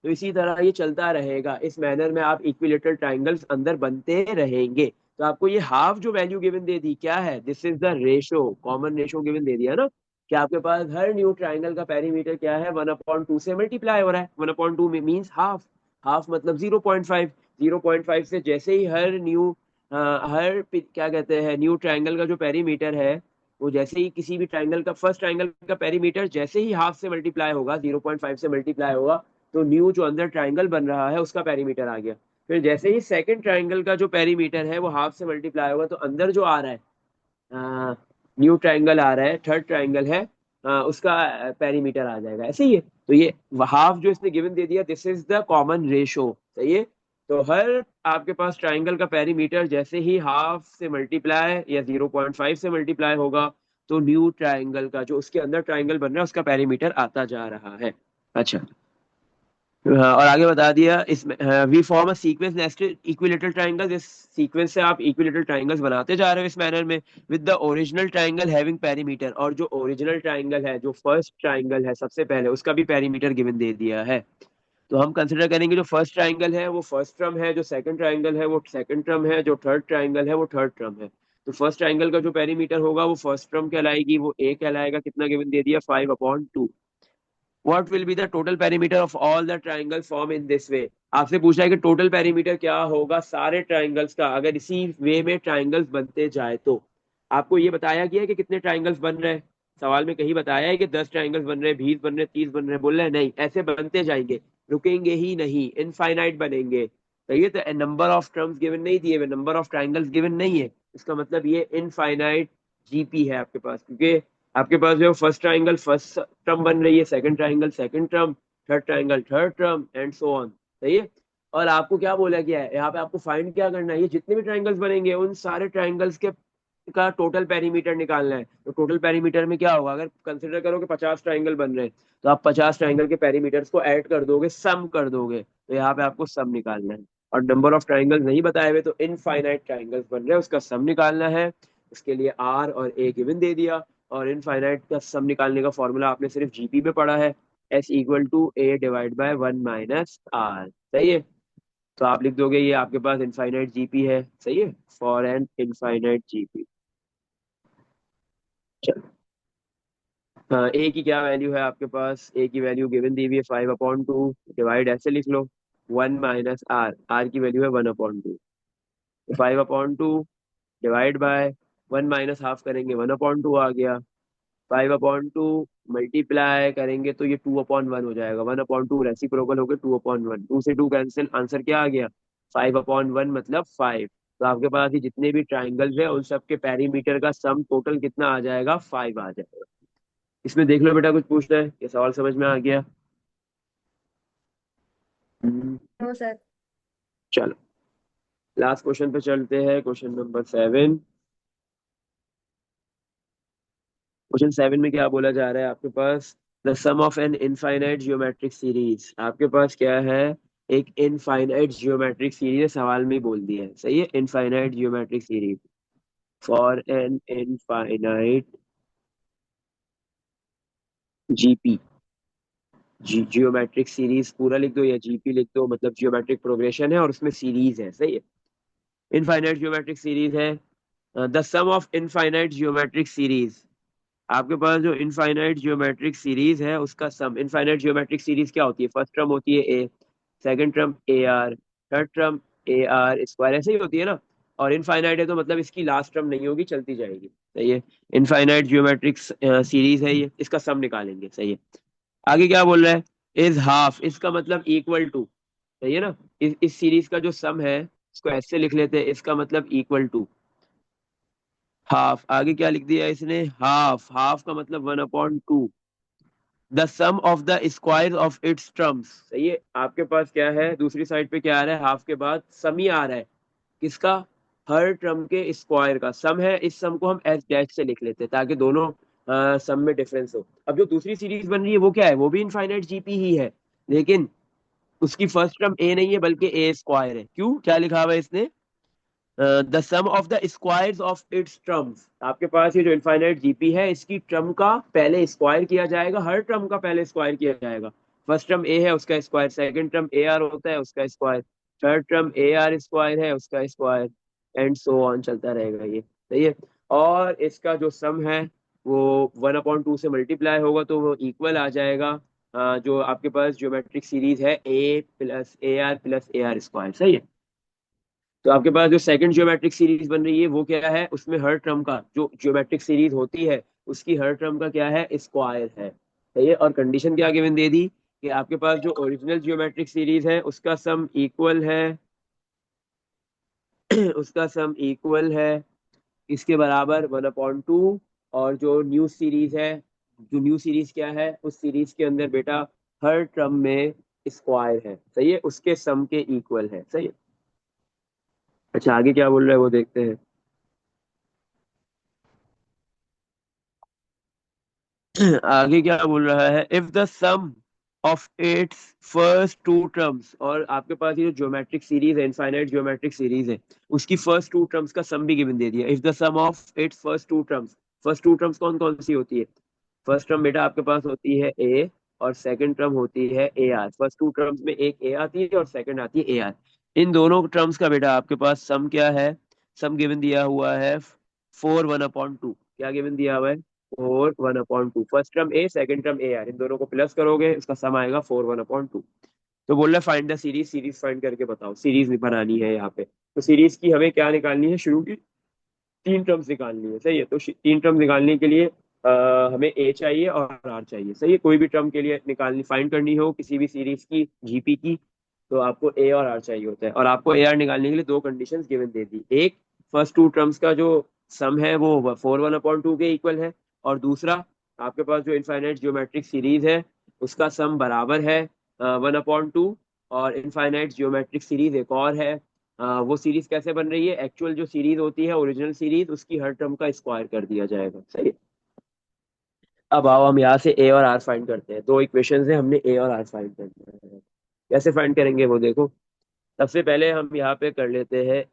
तो इसी तरह ये चलता रहेगा, इस मैनर में आप इक्विलेटरल ट्राइंगल्स अंदर बनते रहेंगे। तो आपको ये हाफ जो वैल्यू गिवन दे दी, क्या है, this is the ratio, common ratio given दे दिया ना, कि आपके पास हर न्यू ट्राइंगल का पेरीमीटर क्या है, 1/2 से मल्टीप्लाई हो रहा है। 1/2 मीन्स हाफ, हाफ मतलब 0.5। 0.5 से जैसे ही हर न्यू, क्या कहते हैं, न्यू ट्रायंगल का जो पेरीमीटर है, वो जैसे ही किसी भी ट्रायंगल का, फर्स्ट ट्रायंगल का पेरीमीटर जैसे ही हाफ से मल्टीप्लाई होगा, 0.5 से मल्टीप्लाई होगा, तो न्यू जो अंदर ट्रायंगल बन रहा है उसका पेरीमीटर आ गया। फिर जैसे ही सेकंड ट्रायंगल का जो पेरीमीटर है वो हाफ से मल्टीप्लाई होगा, तो अंदर जो आ रहा है, न्यू ट्रायंगल आ रहा है, थर्ड ट्रायंगल है, उसका पेरीमीटर आ जाएगा। ऐसे ही है। तो ये हाफ जो इसने गिवन दे दिया, this is the common ratio. सही है। तो हर आपके पास ट्राइंगल का पेरीमीटर जैसे ही हाफ से मल्टीप्लाई या 0.5 से मल्टीप्लाई होगा, तो न्यू ट्राइंगल का जो उसके अंदर ट्राइंगल बन रहा है उसका पेरीमीटर आता जा रहा है। अच्छा, और आगे बता दिया, इसमें we form a sequence nested equilateral triangle. इस सीक्वेंस से आप इक्विलेटरल ट्राइंगल्स बनाते जा रहे हो इस मैनर में, with the original triangle having perimeter. और जो ओरिजिनल ट्राइंगल है, जो फर्स्ट ट्राइंगल है सबसे पहले, उसका भी पेरीमीटर गिवन दे दिया है। तो हम कंसिडर करेंगे जो फर्स्ट ट्राइंगल है वो फर्स्ट टर्म है, जो सेकंड ट्राइंगल है वो सेकंड टर्म है, जो थर्ड ट्राइंगल है वो थर्ड टर्म है। तो फर्स्ट ट्राइंगल का जो पेरीमीटर होगा वो फर्स्ट टर्म कहलाएगी, वो ए कहलाएगा। कितना गिवन दे दिया, 5/2। What will be the total perimeter of all the triangle form in this way. आपसे पूछा है कि टोटल पेरीमीटर क्या होगा सारे ट्राइंगल्स का, अगर इसी वे में ट्राइंगल्स बनते जाए तो। आपको ये बताया गया है कि कितने ट्राइंगल्स बन रहे हैं, सवाल में कहीं बताया है कि 10 ट्राइंगल्स बन रहे हैं, 20 बन रहे हैं, 30 बन रहे हैं, बोल रहे हैं नहीं, ऐसे बनते जाएंगे, रुकेंगे ही नहीं, इनफाइनाइट बनेंगे। तो ये तो नंबर ऑफ टर्म्स गिवन नहीं दिए हुए, नंबर ऑफ ट्राइंगल्स गिवन नहीं है, इसका मतलब ये इनफाइनाइट जीपी है आपके पास, क्योंकि आपके पास जो फर्स्ट ट्राइंगल फर्स्ट टर्म बन रही है, second triangle second term, third triangle third term, and so on. सही है। और आपको क्या बोला गया है यहाँ पे, आपको फाइंड क्या करना है, ये जितने भी ट्राइंगल्स बनेंगे उन सारे ट्राइंगल्स के का टोटल पेरीमीटर निकालना है। तो टोटल पेरीमीटर में क्या होगा, अगर कंसिडर करो कि 50 ट्राइंगल बन रहे हैं, तो आप 50 ट्राइंगल के पेरीमीटर्स को ऐड कर दोगे, सम कर दोगे, तो यहाँ पे आपको सम निकालना है। और नंबर ऑफ ट्राइंगल्स नहीं बताए हुए, तो इनफाइनाइट ट्राइंगल्स बन रहे हैं, उसका सम निकालना है। उसके लिए आर और ए गिवन दे दिया। और इनफाइनाइट का सम निकालने का फॉर्मूला आपने सिर्फ जीपी में पढ़ा है, S equal to A divide by 1 - R. सही है। तो आप लिख दोगे ये आपके पास इनफाइनाइट जीपी है। सही है, फॉर एन इनफाइनाइट जीपी। हाँ, ए की क्या वैल्यू है आपके पास, ए की वैल्यू गिवन दी हुई है 5/2, डिवाइड ऐसे लिख लो, 1 - आर, आर की वैल्यू है 1/2। 5/2 डिवाइड बाय 1 - हाफ करेंगे, 1/2 आ गया। 5/2 मल्टीप्लाई करेंगे तो ये 2/1 हो जाएगा। 1/2 रेसिप्रोकल हो गया 2/1, 2 से 2 कैंसिल, आंसर क्या आ गया, 5/1 मतलब 5। तो आपके पास ये जितने भी ट्राइंगल्स है उन सबके पेरीमीटर का सम टोटल कितना आ जाएगा, 5 आ जाएगा। इसमें देख लो बेटा, कुछ पूछना है, ये सवाल समझ में आ गया। हम्म, नो सर। चलो लास्ट क्वेश्चन पे चलते हैं, क्वेश्चन नंबर 7। क्वेश्चन 7 में क्या बोला जा रहा है आपके पास, the sum of an infinite geometric series. आपके पास क्या है, एक इनफाइनाइट जियोमेट्रिक सीरीज सवाल में ही बोल दिया है, सही है, infinite geometric series. For an infinite GP, geometric series पूरा लिख दो या जीपी लिख दो, मतलब जियोमेट्रिक प्रोग्रेशन है और उसमें सीरीज है, सही है। इनफाइनाइट जियोमेट्रिक सीरीज है, the sum of infinite geometric series. आपके पास जो इनफाइनाइट जियोमेट्रिक सीरीज है उसका सम, इनफाइनाइट जियोमेट्रिक सीरीज क्या होती है, फर्स्ट टर्म होती है A, second term A R, third term A R square, ऐसे ही होती है ना। और इनफाइनाइट है तो मतलब इसकी लास्ट टर्म नहीं होगी, चलती जाएगी, सही है। इनफाइनाइट जियोमेट्रिक सीरीज है ये, इसका सम निकालेंगे, सही है। आगे क्या बोल रहा है, इज हाफ, इसका मतलब इक्वल टू, सही है ना। इस सीरीज का जो सम है इसको ऐसे लिख लेते हैं, इसका मतलब इक्वल टू हाफ। आगे क्या लिख दिया इसने, हाफ, हाफ का मतलब 1/2, the sum of the square of its terms, सही है। आपके पास क्या है, दूसरी साइड पे क्या आ रहा है, हाफ के बाद सम ही आ रहा है, किसका, हर टर्म के स्क्वायर का सम है। इस सम को हम एस डैश से लिख लेते हैं ताकि दोनों सम में डिफरेंस हो। अब जो दूसरी सीरीज बन रही है वो क्या है, वो भी इनफाइनाइट जीपी ही है, लेकिन उसकी फर्स्ट टर्म ए नहीं है बल्कि ए स्क्वायर है। क्यों, क्या लिखा हुआ है इसने, the sum of the squares of its terms. आपके पास ये जो इनफाइनाइट जीपी है इसकी टर्म का पहले स्क्वायर किया जाएगा, हर टर्म का पहले स्क्वायर किया जाएगा। फर्स्ट टर्म ए है उसका square, second term A are होता है उसका square, third term A R square है उसका स्क्वायर, एंड सो ऑन चलता रहेगा ये, सही है। और इसका जो सम है वो 1/2 से मल्टीप्लाई होगा तो वो इक्वल आ जाएगा जो आपके पास ज्योमेट्रिक सीरीज है ए प्लस ए आर स्क्वायर, सही है। तो आपके पास जो सेकंड ज्योमेट्रिक सीरीज बन रही है वो क्या है, उसमें हर टर्म का जो ज्योमेट्रिक सीरीज होती है उसकी हर टर्म का क्या है, स्क्वायर है, सही है। और कंडीशन क्या गिवन दे दी कि आपके पास जो ओरिजिनल ज्योमेट्रिक सीरीज है उसका सम इक्वल है उसका सम इक्वल है इसके बराबर 1/2। और जो न्यू सीरीज है, जो न्यू सीरीज क्या है, उस सीरीज के अंदर बेटा हर टर्म में स्क्वायर है, सही है, उसके सम के इक्वल है, सही है। अच्छा आगे क्या बोल रहा है वो देखते हैं। आगे क्या बोल रहा है, if the sum of its first two terms, और आपके पास ये जो ज्योमेट्रिक सीरीज है, इनफाइनाइट ज्योमेट्रिक सीरीज है, उसकी फर्स्ट टू टर्म्स का सम भी गिवन दे दिया। If the sum of its first two terms, first two terms कौन कौन सी होती है, फर्स्ट टर्म बेटा आपके पास होती है ए और सेकंड टर्म होती है A R. First two terms में एक ए आती है और सेकंड आती है ए आर। इन दोनों टर्म्स का बेटा आपके पास सम क्या है, सम गिवन दिया हुआ है 4 1/2। क्या गिवन दिया हुआ है, 4 1/2। First term A second term A R, इन दोनों को प्लस करोगे इसका सम आएगा 4 1/2। तो बोल रहा है find the series, series find करके बताओ, सीरीज बनानी है यहाँ पे। तो सीरीज की हमें क्या निकालनी है, शुरू की तीन टर्म्स निकालनी है, सही है। तो तीन टर्म्स निकालने के लिए हमें ए चाहिए और आर चाहिए, सही है। कोई भी टर्म के लिए निकालनी, फाइंड करनी हो किसी भी सीरीज की जीपी की, तो आपको ए और आर चाहिए होता है। और आपको ए आर निकालने के लिए दो कंडीशंस गिवन दे दी, एक फर्स्ट टू टर्म्स का जो सम है वो 4 1/2 के इक्वल है, और दूसरा आपके पास जो इनफाइनाइट जियोमेट्रिक सीरीज है उसका सम बराबर है 1/2। और इनफाइनाइट जियोमेट्रिक सीरीज एक और है, वो सीरीज कैसे बन रही है, एक्चुअल जो सीरीज होती है ओरिजिनल सीरीज उसकी हर टर्म का स्क्वायर कर दिया जाएगा, सही है। अब आओ हम यहाँ से ए और आर फाइंड करते हैं, दो इक्वेशंस है, हमने ए और आर फाइंड करना है। कैसे फाइंड करेंगे वो देखो। सबसे पहले हम यहाँ पे कर लेते हैं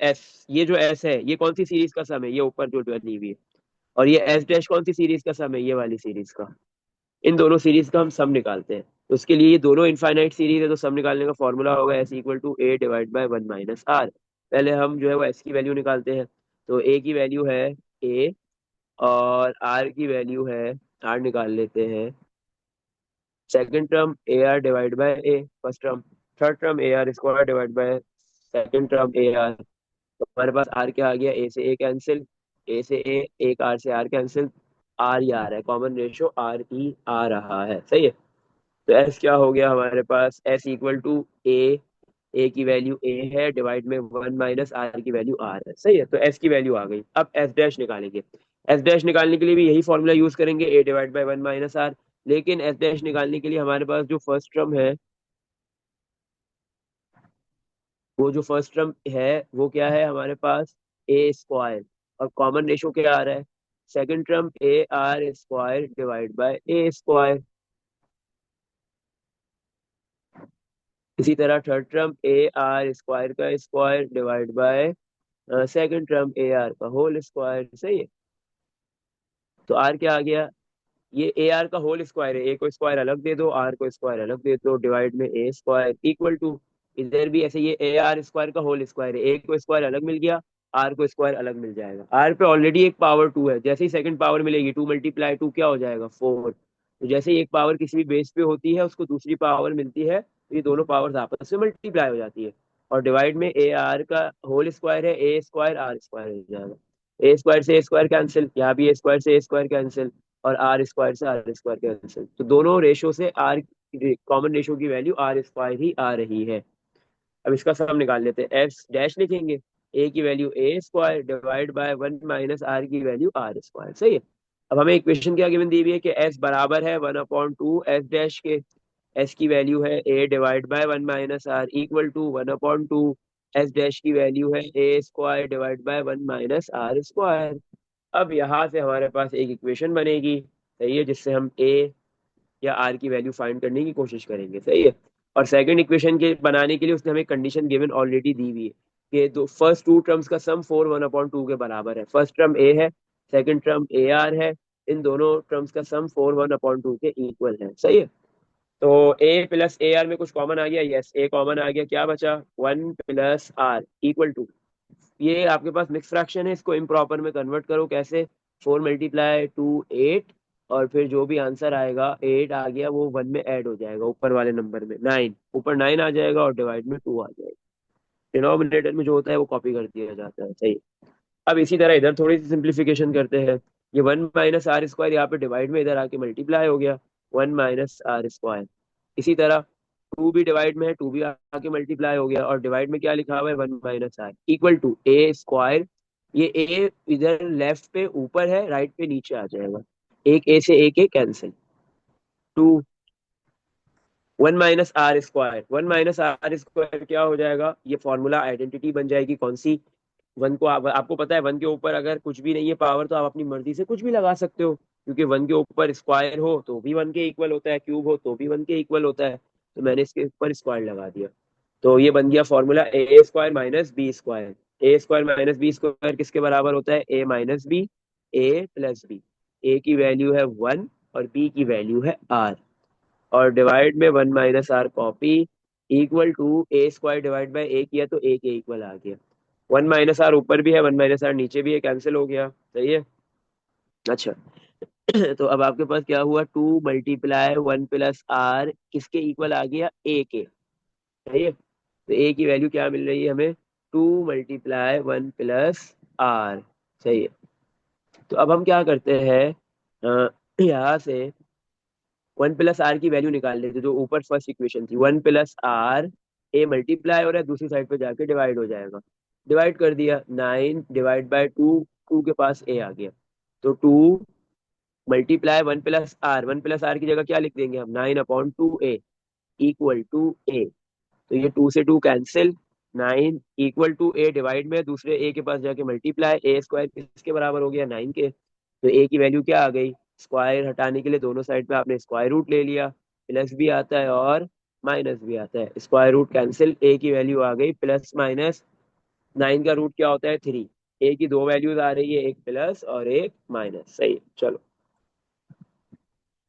एस, ये जो एस है ये कौन सी सीरीज का सम है, ये ऊपर जो बनी हुई है। और ये एस डैश कौन सी सीरीज का सम है, ये वाली सीरीज का। इन दोनों सीरीज का हम सम निकालते हैं, तो उसके लिए ये दोनों इनफाइनाइट सीरीज है तो सम निकालने का फॉर्मूला होगा S equal to A divide by 1 - R. पहले हम जो है वो एस की वैल्यू निकालते हैं, तो ए की वैल्यू है ए और आर की वैल्यू है, आर निकाल लेते हैं, second term A are divide by A first term, third term A R square divide by second term A are. तो हमारे पास आर क्या आ गया, ए से ए कैंसिल, ए से ए, एक आर से आर कैंसिल, आर ही आ रहा है, कॉमन रेशियो आर ही आ रहा है, सही है। तो एस क्या हो गया हमारे पास, एस इक्वल टू ए की वैल्यू ए है डिवाइड में 1 - आर की वैल्यू आर है, सही है। तो एस की वैल्यू आ गई। अब एस डैश निकालेंगे, एस डैश निकालने के लिए भी यही फॉर्मूला यूज करेंगे, ए डिवाइड बाय 1 - आर। लेकिन एस डैश निकालने के लिए हमारे पास जो फर्स्ट टर्म है वो जो फर्स्ट टर्म है वो क्या है हमारे पास, ए स्क्वायर, और कॉमन रेशो क्या आ रहा है, second term A R square divide by A square. इसी तरह third term A R square का square divide by second term A R का होल स्क्वायर। सही है। तो आर क्या आ गया, ये ए आर का होल स्क्वायर है, ए को स्क्वायर अलग दे दो, आर को स्क्वायर अलग दे दो, डिवाइड में ए स्क्वायर इक्वल टू, इधर भी ऐसे ये ए आर स्क्वायर का होल स्क्वायर है, ए को स्क्वायर अलग मिल गया, आर को स्क्वायर अलग मिल जाएगा। आर पे ऑलरेडी एक पावर टू है, जैसे ही सेकंड पावर मिलेगी टू मल्टीप्लाई टू क्या हो जाएगा, फोर। तो जैसे ही एक पावर किसी भी बेस पे होती है उसको दूसरी पावर मिलती है, तो ये दोनों पावर्स आपस में मल्टीप्लाई हो जाती है। और डिवाइड में ए आर का होल स्क्वायर है, ए स्क्वायर आर स्क्वायर हो जाएगा, ए स्क्वायर से ए स्क्वायर कैंसिल, यहाँ भी ए स्क्वायर से ए स्क्वायर कैंसिल, और आर स्क्वायर से आर स्क्वायर कैंसिल। तो दोनों रेशो से आर, कॉमन रेशो की वैल्यू आर स्क्वायर ही आ रही है। अब इसका सम निकाल लेते हैं, एफ डैश लिखेंगे, ए की value A square divide by one minus R की वैल्यू आर स्क्वायर। सही है। अब हमें इक्वेशन क्या गिवन दी हुई है कि एस बराबर है one upon two S dash के, एस की वैल्यू है A divide by one minus R equal to one upon two S dash की वैल्यू है A square divide by one minus R square. अब यहाँ से हमारे पास एक इक्वेशन बनेगी, सही है, जिससे हम ए या आर की वैल्यू फाइंड करने की कोशिश करेंगे। सही है। और सेकंड इक्वेशन के बनाने के लिए उसने हमें कंडीशन गिवन ऑलरेडी दी हुई है कि दो फर्स्ट टू टर्म्स का सम फोर वन अपॉन टू के बराबर है। फर्स्ट टर्म ए है, सेकंड टर्म ए आर है, इन दोनों टर्म्स का सम फोर वन अपॉन टू के इक्वल है। सही है। तो ए प्लस ए आर में कुछ कॉमन आ गया, यस ए कॉमन आ गया, क्या बचा, one plus R equal to, ये आपके पास मिक्स फ्रैक्शन है, इसको इम्प्रॉपर में कन्वर्ट करो, कैसे, फोर मल्टीप्लाई टू एट, और फिर जो भी आंसर आएगा एट आ गया वो वन में ऐड हो जाएगा, ऊपर वाले नंबर में नाइन, ऊपर नाइन आ जाएगा और डिवाइड में टू आ जाएगा। डिनोमिनेटर में जो होता है वो कॉपी कर दिया जाता है। सही। अब इसी तरह इधर थोड़ी सी सिंप्लीफिकेशन करते हैं, ये वन माइनस आर स्क्वायर यहाँ पे डिवाइड में इधर आके मल्टीप्लाई हो गया, वन माइनस आर स्क्वायर। इसी तरह टू भी डिवाइड में है, टू भी आके मल्टीप्लाई हो गया, और डिवाइड में क्या लिखा हुआ है, one minus R equal to A square. ये ए इधर लेफ्ट पे ऊपर है, राइट पे नीचे आ जाएगा, एक ए से एक A cancel, two one minus R square, one minus R square क्या हो जाएगा, ये फॉर्मूला आइडेंटिटी बन जाएगी कौन सी, वन को आपको पता है वन के ऊपर अगर कुछ भी नहीं है पावर तो आप अपनी मर्जी से कुछ भी लगा सकते हो, क्योंकि वन के ऊपर स्क्वायर हो तो भी वन के इक्वल होता है, क्यूब हो तो भी वन के इक्वल होता है, तो मैंने इसके ऊपर स्क्वायर लगा दिया। तो ये बन गया फॉर्मूला ए स्क्वायर माइनस बी स्क्वायर। ए स्क्वायर माइनस बी स्क्वायर किसके बराबर होता है, ए माइनस बी, ए प्लस बी। ए की वैल्यू है वन और बी की वैल्यू है आर, और डिवाइड में one minus R copy, equal to A square divide by A किया तो ए के इक्वल आ गया, वन माइनस आर ऊपर भी है वन माइनस आर नीचे भी है, कैंसिल हो गया। सही है। अच्छा तो अब आपके पास क्या हुआ, two multiply one plus R किसके इक्वल आ गया, ए के। सही है। तो ए की वैल्यू क्या मिल रही है हमें, two multiply one plus R. सही है। तो अब हम क्या करते हैं, यहाँ से वन प्लस आर की वैल्यू निकाल लेते, जो ऊपर फर्स्ट इक्वेशन थी, one plus R, A multiply हो रहा है दूसरी साइड पे जाके डिवाइड हो जाएगा, डिवाइड कर दिया, nine divide by two, two के पास ए आ गया, तो two multiply one plus R की जगह क्या लिख देंगे हम, nine upon two A equal to A. तो ये टू से two cancel, nine equal to A divide में दूसरे ए के पास जाके मल्टीप्लाई, ए स्क्वायर किसके बराबर हो गया, नाइन के। तो ए की वैल्यू क्या आ गई, स्क्वायर हटाने के लिए दोनों साइड पे आपने स्क्वायर रूट ले लिया, प्लस भी आता है और माइनस भी आता है, स्क्वायर रूट कैंसिल, ए की वैल्यू आ गई प्लस माइनस, नाइन का रूट क्या होता है, थ्री। ए की दो वैल्यूज आ रही है, एक प्लस और एक माइनस। सही है। चलो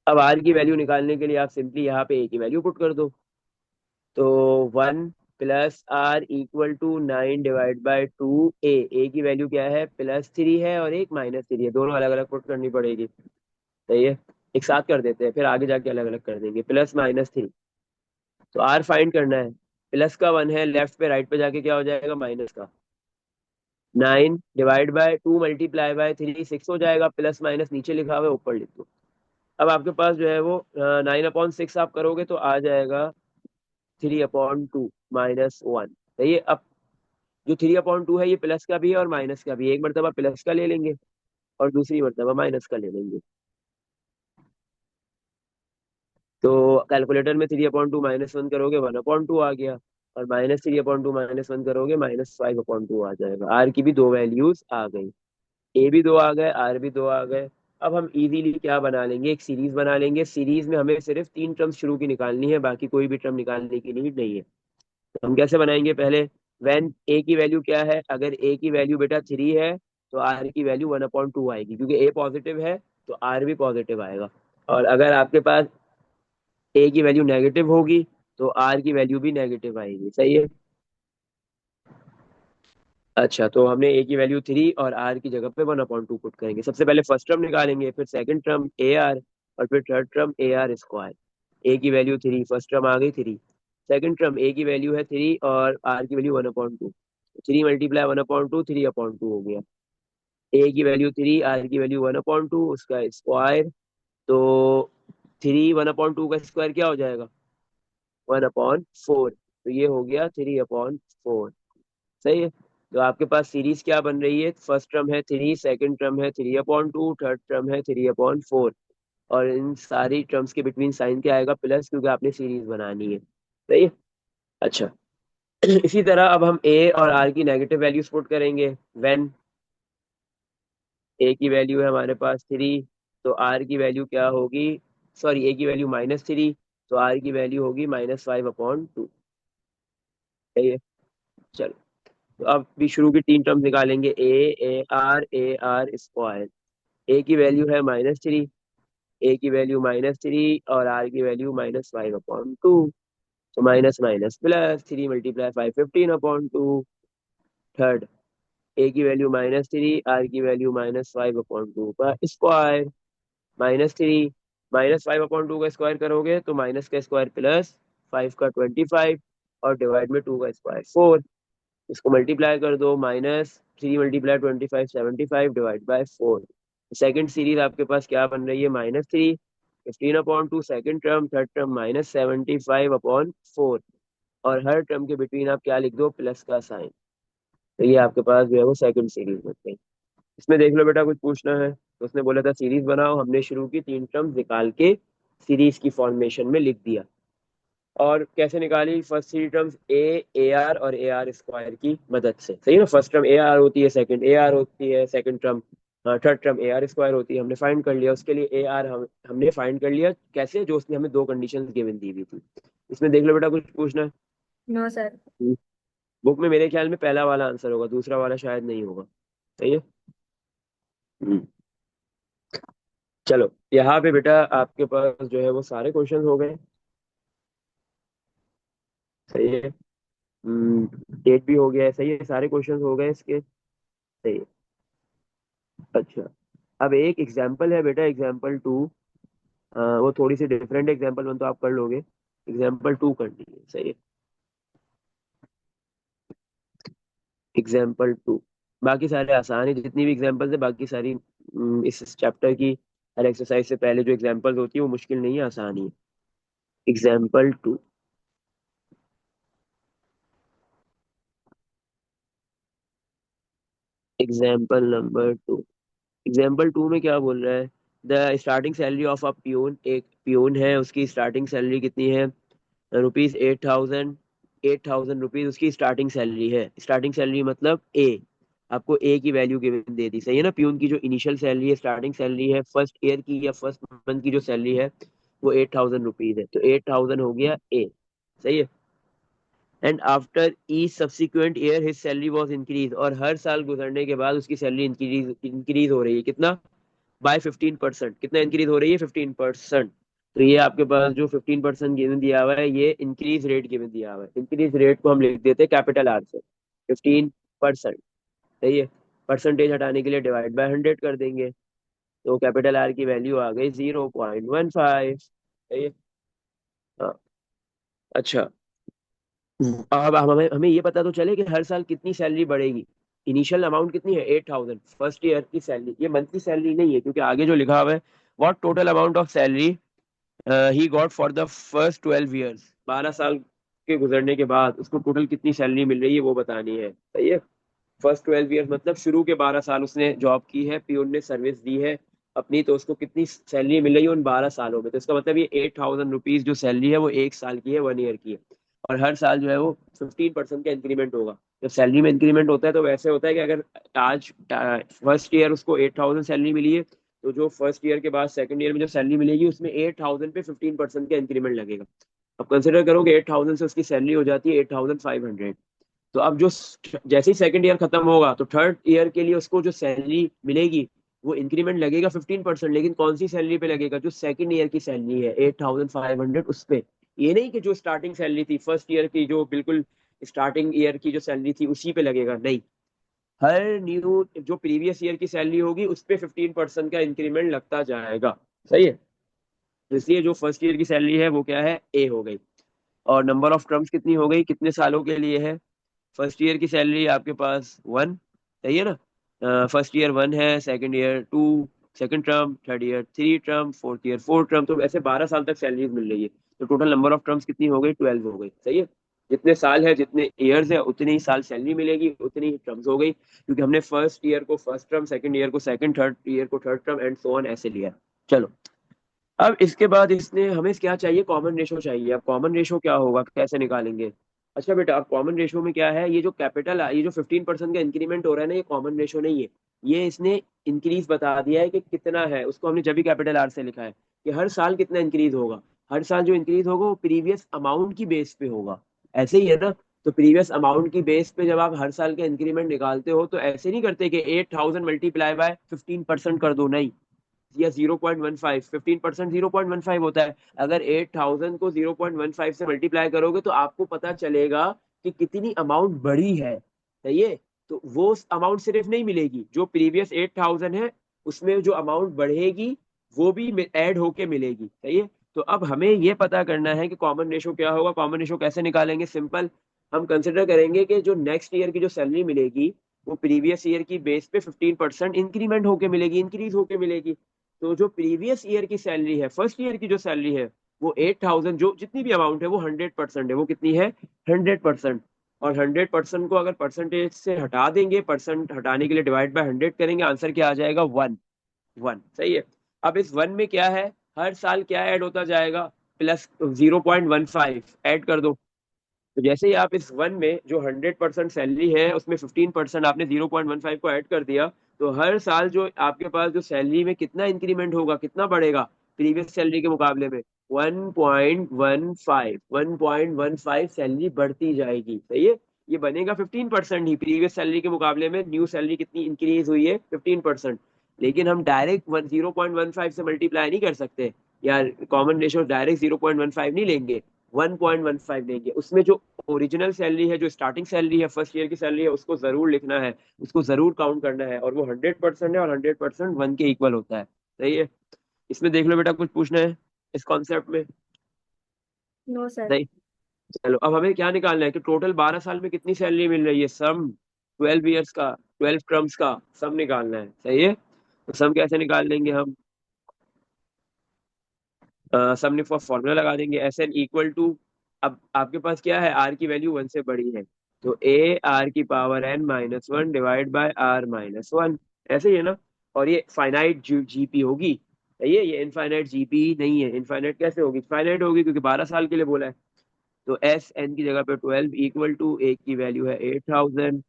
अब आर की वैल्यू निकालने के लिए आप सिंपली यहाँ पे ए की वैल्यू पुट कर दो, तो one plus R equal to nine divide by two A, A की वैल्यू क्या है, प्लस थ्री है और एक माइनस थ्री है, दोनों अलग अलग पुट करनी पड़ेगी। सही है। एक साथ कर देते हैं फिर आगे जाके अलग अलग कर देंगे, प्लस माइनस थ्री। तो आर फाइंड करना है, प्लस का वन है लेफ्ट पे, राइट पे जाके क्या हो जाएगा, माइनस का, nine divide by to multiply by three six हो जाएगा, प्लस माइनस नीचे लिखा हुआ है ऊपर लिख दो। अब आपके पास जो है वो नाइन अपॉन सिक्स आप करोगे तो आ जाएगा three upon two minus one. सही है। अब जो थ्री अपॉन टू है ये प्लस का भी है और माइनस का भी है, एक मरतबा प्लस का ले लेंगे और दूसरी मरतबा माइनस का ले लेंगे। तो कैलकुलेटर में three upon two minus one करोगे वन अपॉन टू आ गया, और -3/2 -1 करोगे -5/2 आ जाएगा। आर की भी दो वैल्यूज आ गई, ए भी दो आ गए, आर भी दो आ गए। अब हम इजीली क्या बना लेंगे, एक सीरीज बना लेंगे। सीरीज में हमें सिर्फ तीन टर्म्स शुरू की निकालनी है, बाकी कोई भी टर्म निकालने की नीड नहीं है। तो हम कैसे बनाएंगे, पहले व्हेन ए की वैल्यू क्या है, अगर ए की वैल्यू बेटा 3 है तो आर की वैल्यू 1/2 आएगी, क्योंकि ए पॉजिटिव है तो आर भी पॉजिटिव आएगा। और अगर आपके पास ए की वैल्यू नेगेटिव होगी तो आर की वैल्यू भी नेगेटिव आएगी। सही है। अच्छा, तो हमने ए की वैल्यू 3 और आर की जगह पे 1/2 पुट करेंगे। सबसे पहले फर्स्ट टर्म निकालेंगे, फिर सेकंड टर्म ए आर, और फिर third term A R square. A की वैल्यू 3, फर्स्ट टर्म आ गई 3, सेकंड टर्म ए की वैल्यू है 3 और आर की वैल्यू 1/2, 3 मल्टीप्लाई 1/2 3/2 हो गया। ए की वैल्यू 3, आर की वैल्यू 1/2, उसका स्क्वायर। तो 3 1/2 का स्क्वायर क्या हो जाएगा, 1/4। तो ये हो गया 3/4। सही है। तो आपके पास सीरीज क्या बन रही है, फर्स्ट टर्म है 3, सेकंड टर्म है 3/2, थर्ड टर्म है 3/4। और इन सारी टर्म्स के बिटवीन साइन क्या आएगा, प्लस, क्योंकि आपने सीरीज बनानी है। सही है। अच्छा, इसी तरह अब हम ए और आर की नेगेटिव वैल्यूज पुट करेंगे। व्हेन ए की वैल्यू है हमारे पास 3, तो आर की वैल्यू क्या होगी, सॉरी, ए की वैल्यू -3, तो आर की वैल्यू होगी -5/2। सही है। चलो, तो अब भी शुरू की तीन टर्म्स निकालेंगे, ए आर स्क्वायर। ए की वैल्यू है -3, ए की वैल्यू -3 और आर की वैल्यू -5/2। तो minus minus plus, 3 multiply 5 15/2। Third, A की वैल्यू -3, आर की वैल्यू -5/2 का स्क्वायर। -3 -5/2 का स्क्वायर करोगे तो माइनस का स्क्वायर प्लस 5 का 25, और डिवाइड में 2 का स्क्वायर 4। इसको मल्टीप्लाई कर दो, -3 × 25 75 डिवाइड बाय 4। सेकंड सीरीज आपके पास क्या बन रही है, -3 15/2 सेकंड टर्म, थर्ड टर्म -75/4। और हर टर्म के बिटवीन आप क्या लिख दो, प्लस का साइन। तो ये आपके पास जो है वो सेकंड सीरीज बन गई। इसमें देख लो बेटा, कुछ पूछना है तो उसने बोला था सीरीज बनाओ, हमने शुरू की, तीन टर्म्स निकाल के सीरीज की फॉर्मेशन में लिख दिया। और कैसे निकाली, फर्स्ट थ्री टर्म्स ए आर और ए आर स्क्वायर की मदद से। सही है ना, फर्स्ट टर्म ए आर होती है, सेकंड ए आर होती है, second term, third term A R square होती है। हमने फाइंड कर लिया उसके लिए ए आर, हमने फाइंड कर लिया कैसे, जो उसने हमें दो कंडीशंस गिवन दी हुई थी। इसमें देख लो बेटा, कुछ पूछना है। No sir. बुक में मेरे ख्याल में पहला वाला आंसर होगा, दूसरा वाला शायद नहीं होगा। सही है। हम्म, चलो, यहाँ पे बेटा आपके पास जो है वो सारे क्वेश्चन हो गए। सही है। 8 भी हो गया है। सही है, सारे क्वेश्चन हो गए इसके। सही है। अच्छा, अब एक एग्जाम्पल है बेटा, एग्जाम्पल 2। वो थोड़ी सी डिफरेंट, एग्जाम्पल 1 तो आप कर लोगे, एग्जाम्पल 2 करनी है। सही है। एग्जाम्पल 2, बाकी सारे आसान है, जितनी भी एग्जाम्पल्स है बाकी सारी इस चैप्टर की हर एक्सरसाइज से पहले जो एग्जाम्पल्स होती है वो मुश्किल नहीं है, आसान ही है। Example 2, example number 2। एग्जाम्पल 2 में क्या बोल रहा है, the starting salary of a peon, एक प्यून है, उसकी स्टार्टिंग सैलरी कितनी है, ₹8,000। ₹8,000 उसकी स्टार्टिंग सैलरी है। स्टार्टिंग सैलरी मतलब ए, आपको ए की वैल्यू गिवन दे दी। सही है ना, प्यून की जो इनिशियल सैलरी है, स्टार्टिंग सैलरी है, फर्स्ट ईयर की या फर्स्ट मंथ की जो सैलरी है वो ₹8,000 है। तो 8,000 हो गया ए। सही है। And after each subsequent year his salary was increase, और हर साल गुजरने के बाद उसकी सैलरी इंक्रीज हो रही है, कितना, बाय 15%। कितना इंक्रीज हो रही है, 15%। तो ये आपके पास जो 15% गिवन दिया हुआ है, ये इंक्रीज रेट गिवन दिया हुआ है। इंक्रीज रेट को हम लिख देते हैं कैपिटल आर से, 15%। सही है। परसेंटेज हटाने के लिए डिवाइड बाय 100 कर देंगे, तो कैपिटल आर की वैल्यू आ गई 0.15। सही है। हाँ। अच्छा, अब हमें हमें ये पता तो चले कि हर साल कितनी सैलरी बढ़ेगी। इनिशियल अमाउंट कितनी है, 8,000, फर्स्ट ईयर की सैलरी। ये मंथली सैलरी नहीं है, क्योंकि आगे जो लिखा हुआ है, what total amount of salary he got for the first 12 years. 12 साल के गुजरने के बाद उसको टोटल कितनी सैलरी मिल रही है वो बतानी है। सही है। फर्स्ट 12 ईयर्स मतलब शुरू के 12 साल उसने जॉब की है, पियून ने सर्विस दी है अपनी, तो उसको कितनी सैलरी मिल रही है उन 12 सालों में। तो इसका मतलब ये ₹8,000 जो सैलरी है वो एक साल की है, 1 ईयर की है। और हर साल जो है वो 15% का इंक्रीमेंट होगा। जब सैलरी में इंक्रीमेंट होता है तो वैसे होता है कि अगर आज फर्स्ट ईयर उसको 8,000 सैलरी मिली है, तो जो फर्स्ट ईयर के बाद सेकंड ईयर में जो सैलरी मिलेगी उसमें 8,000 पे 15% का इंक्रीमेंट लगेगा। अब कंसिडर करो कि 8,000 से उसकी सैलरी हो जाती है 8,500। तो अब जो जैसे ही सेकंड ईयर खत्म होगा तो थर्ड ईयर के लिए उसको जो सैलरी मिलेगी वो इंक्रीमेंट लगेगा 15%। लेकिन कौन सी सैलरी पे लगेगा? जो सेकंड ईयर की सैलरी है 8,500 उस पे। ये नहीं कि जो स्टार्टिंग सैलरी थी फर्स्ट ईयर की, जो बिल्कुल स्टार्टिंग ईयर की जो सैलरी थी उसी पे लगेगा, नहीं। हर न्यू जो प्रीवियस ईयर की सैलरी होगी उस पे 15% का इंक्रीमेंट लगता जाएगा। सही है। तो इसलिए जो फर्स्ट ईयर की सैलरी है वो क्या है? ए हो गई। और नंबर ऑफ टर्म्स कितनी हो गई, कितने सालों के लिए है? फर्स्ट ईयर की सैलरी आपके पास 1, सही है ना? फर्स्ट ईयर 1 है, second year 2, second term, third year 3 term, fourth year 4 term, तो ऐसे 12 साल तक सैलरीज मिल रही है। तो टोटल नंबर ऑफ टर्म्स कितनी हो गई? 12 हो गई। सही है। जितने साल है, जितने ईयर्स है, उतनी ही साल सैलरी मिलेगी, उतनी ही टर्म्स हो गई, क्योंकि हमने फर्स्ट ईयर को फर्स्ट टर्म, सेकंड ईयर को सेकंड, थर्ड ईयर को third term and so on ऐसे लिया। चलो। अब इसके बाद इसने हमें क्या चाहिए? कॉमन रेशो चाहिए। अब कॉमन रेशो क्या होगा, कैसे निकालेंगे? अच्छा बेटा, अब कॉमन रेशो में क्या है? ये जो कैपिटल है, ये जो 15% का इंक्रीमेंट हो रहा है ना, ये कॉमन रेशो नहीं है। ये इसने इंक्रीज बता दिया है कि कितना है, उसको हमने जब भी कैपिटल आर से लिखा है कि हर साल कितना इंक्रीज होगा। हर साल जो इंक्रीज होगा वो प्रीवियस अमाउंट की बेस पे होगा। ऐसे ही है ना? तो प्रीवियस अमाउंट की बेस पे जब आप हर साल का इंक्रीमेंट निकालते हो तो ऐसे नहीं करते कि 8,000 मल्टीप्लाई बाय 15% कर दो, नहीं। या 0.15, 15% 0.15 होता है। अगर 8,000 को 0.15 से मल्टीप्लाई करोगे तो आपको पता चलेगा कि कितनी अमाउंट बढ़ी है। सही है। तो वो अमाउंट सिर्फ नहीं मिलेगी, जो प्रीवियस 8,000 है उसमें जो अमाउंट बढ़ेगी वो भी ऐड होके मिलेगी। सही है। तो अब हमें ये पता करना है कि कॉमन रेशो क्या होगा। कॉमन रेशो कैसे निकालेंगे? सिंपल। हम कंसिडर करेंगे कि जो नेक्स्ट ईयर की जो सैलरी मिलेगी वो प्रीवियस ईयर की बेस पे 15% इंक्रीमेंट होके मिलेगी, इंक्रीज होके मिलेगी। तो जो प्रीवियस ईयर की सैलरी है, फर्स्ट ईयर की जो सैलरी है वो 8,000, जो जितनी भी अमाउंट है वो 100% है। वो कितनी है? 100%। और 100% को अगर परसेंटेज से हटा देंगे, परसेंट हटाने के लिए डिवाइड बाय 100 करेंगे, आंसर क्या आ जाएगा? 1। 1 सही है। अब इस 1 में क्या है? हर साल क्या ऐड होता जाएगा? प्लस 0.15 ऐड कर दो। तो जैसे ही आप इस 1 में जो 100% सैलरी है उसमें 15% आपने 0.15 को ऐड कर दिया, तो हर साल जो आपके पास जो सैलरी में कितना इंक्रीमेंट होगा, कितना बढ़ेगा प्रीवियस सैलरी के मुकाबले में? 1.15, 1.15 सैलरी बढ़ती जाएगी। सही है। ये बनेगा 15% ही। प्रीवियस सैलरी के मुकाबले में न्यू सैलरी कितनी इंक्रीज हुई है? 15%। लेकिन हम डायरेक्ट 0.15 से मल्टीप्लाई नहीं कर सकते, या कॉमन रेशियो डायरेक्ट 0.15 नहीं लेंगे, 1.15 देंगे। उसमें जो ओरिजिनल सैलरी है, जो स्टार्टिंग सैलरी है, फर्स्ट ईयर की सैलरी है, उसको जरूर लिखना है, उसको जरूर काउंट करना है। और वो 100% है, और 100% 1 के इक्वल होता है। सही है। इसमें देख लो बेटा, कुछ पूछना है इस कॉन्सेप्ट में? No sir. नहीं। चलो, अब हमें क्या निकालना है कि टोटल 12 साल में कितनी सैलरी मिल रही है, सम 12 ईयर्स का, 12 टर्म्स का सम निकालना है। सही है। तो सम कैसे निकाल लेंगे हम? सम ने फॉर्मूला लगा देंगे, एस एन इक्वल टू, अब आपके पास क्या है? आर की वैल्यू 1 से बड़ी है, तो ए आर की power N minus one divide by R minus one. ऐसे ही है ना? और ये फाइनाइट जीपी होगी। सही है। ये इनफाइनाइट जीपी नहीं है। इनफाइनाइट कैसे होगी? फाइनाइट होगी, क्योंकि 12 साल के लिए बोला है। तो एस एन की जगह पे 12 इक्वल टू ए की वैल्यू है 8,000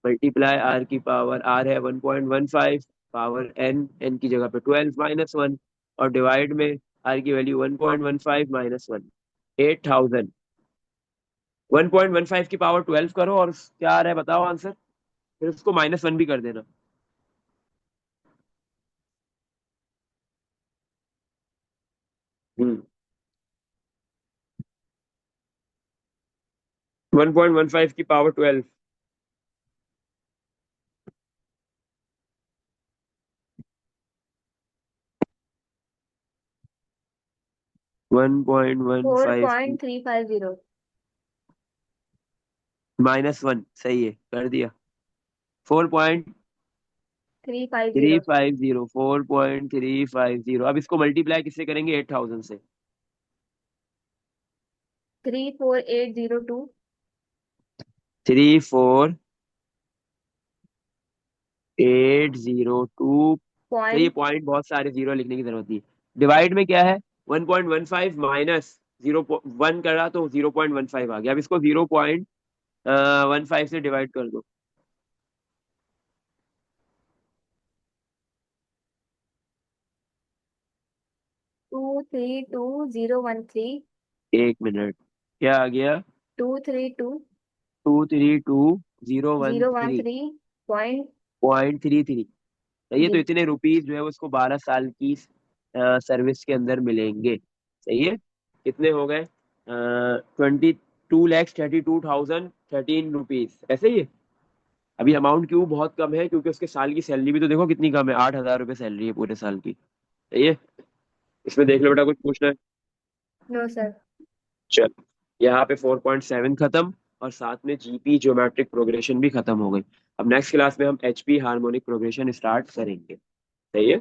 मल्टीप्लाई आर की पावर, आर है 1.15, पावर एन, एन की जगह पे 12 माइनस वन, और डिवाइड में आर की वैल्यू 1.15 माइनस वन, 8,000। 1.15 की पावर 12 करो और क्या आ रहा है बताओ आंसर। फिर उसको -1 भी कर देना। हम्म। 1.15 की पावर 12। फोर 1.15 की पॉइंट थ्री फाइव जीरो -1, सही है, कर दिया। 4.350, थ्री फाइव जीरो 4.350। अब इसको मल्टीप्लाई किससे करेंगे? 8,000 से। 34802 34802। तो ये पॉइंट पॉइंट बहुत सारे जीरो लिखने की जरूरत नहीं। डिवाइड में क्या है? 1.15 माइनस 0.1 करा तो 0.15 आ गया। अब इसको 0.15 से डिवाइड कर दो। 232,013 एक मिनट, क्या आ गया? 232 232,013 zero one three point. Point 33। सही है, तो जी। इतने रुपीज जो है वो उसको 12 साल की सर्विस के अंदर मिलेंगे। सही है, कितने हो गए? 22,32,013 रुपीज, ऐसे ही है। अभी अमाउंट क्यों बहुत कम है? क्योंकि उसके साल की सैलरी भी तो देखो कितनी कम है, 8,000 रुपये सैलरी है पूरे साल की। सही है, इसमें देख लो बेटा, कुछ पूछना है? No sir. चल, यहाँ पे 4.7 खत्म, और साथ में जीपी ज्योमेट्रिक प्रोग्रेशन भी खत्म हो गई। अब नेक्स्ट क्लास में हम एचपी हार्मोनिक प्रोग्रेशन स्टार्ट करेंगे। सही है।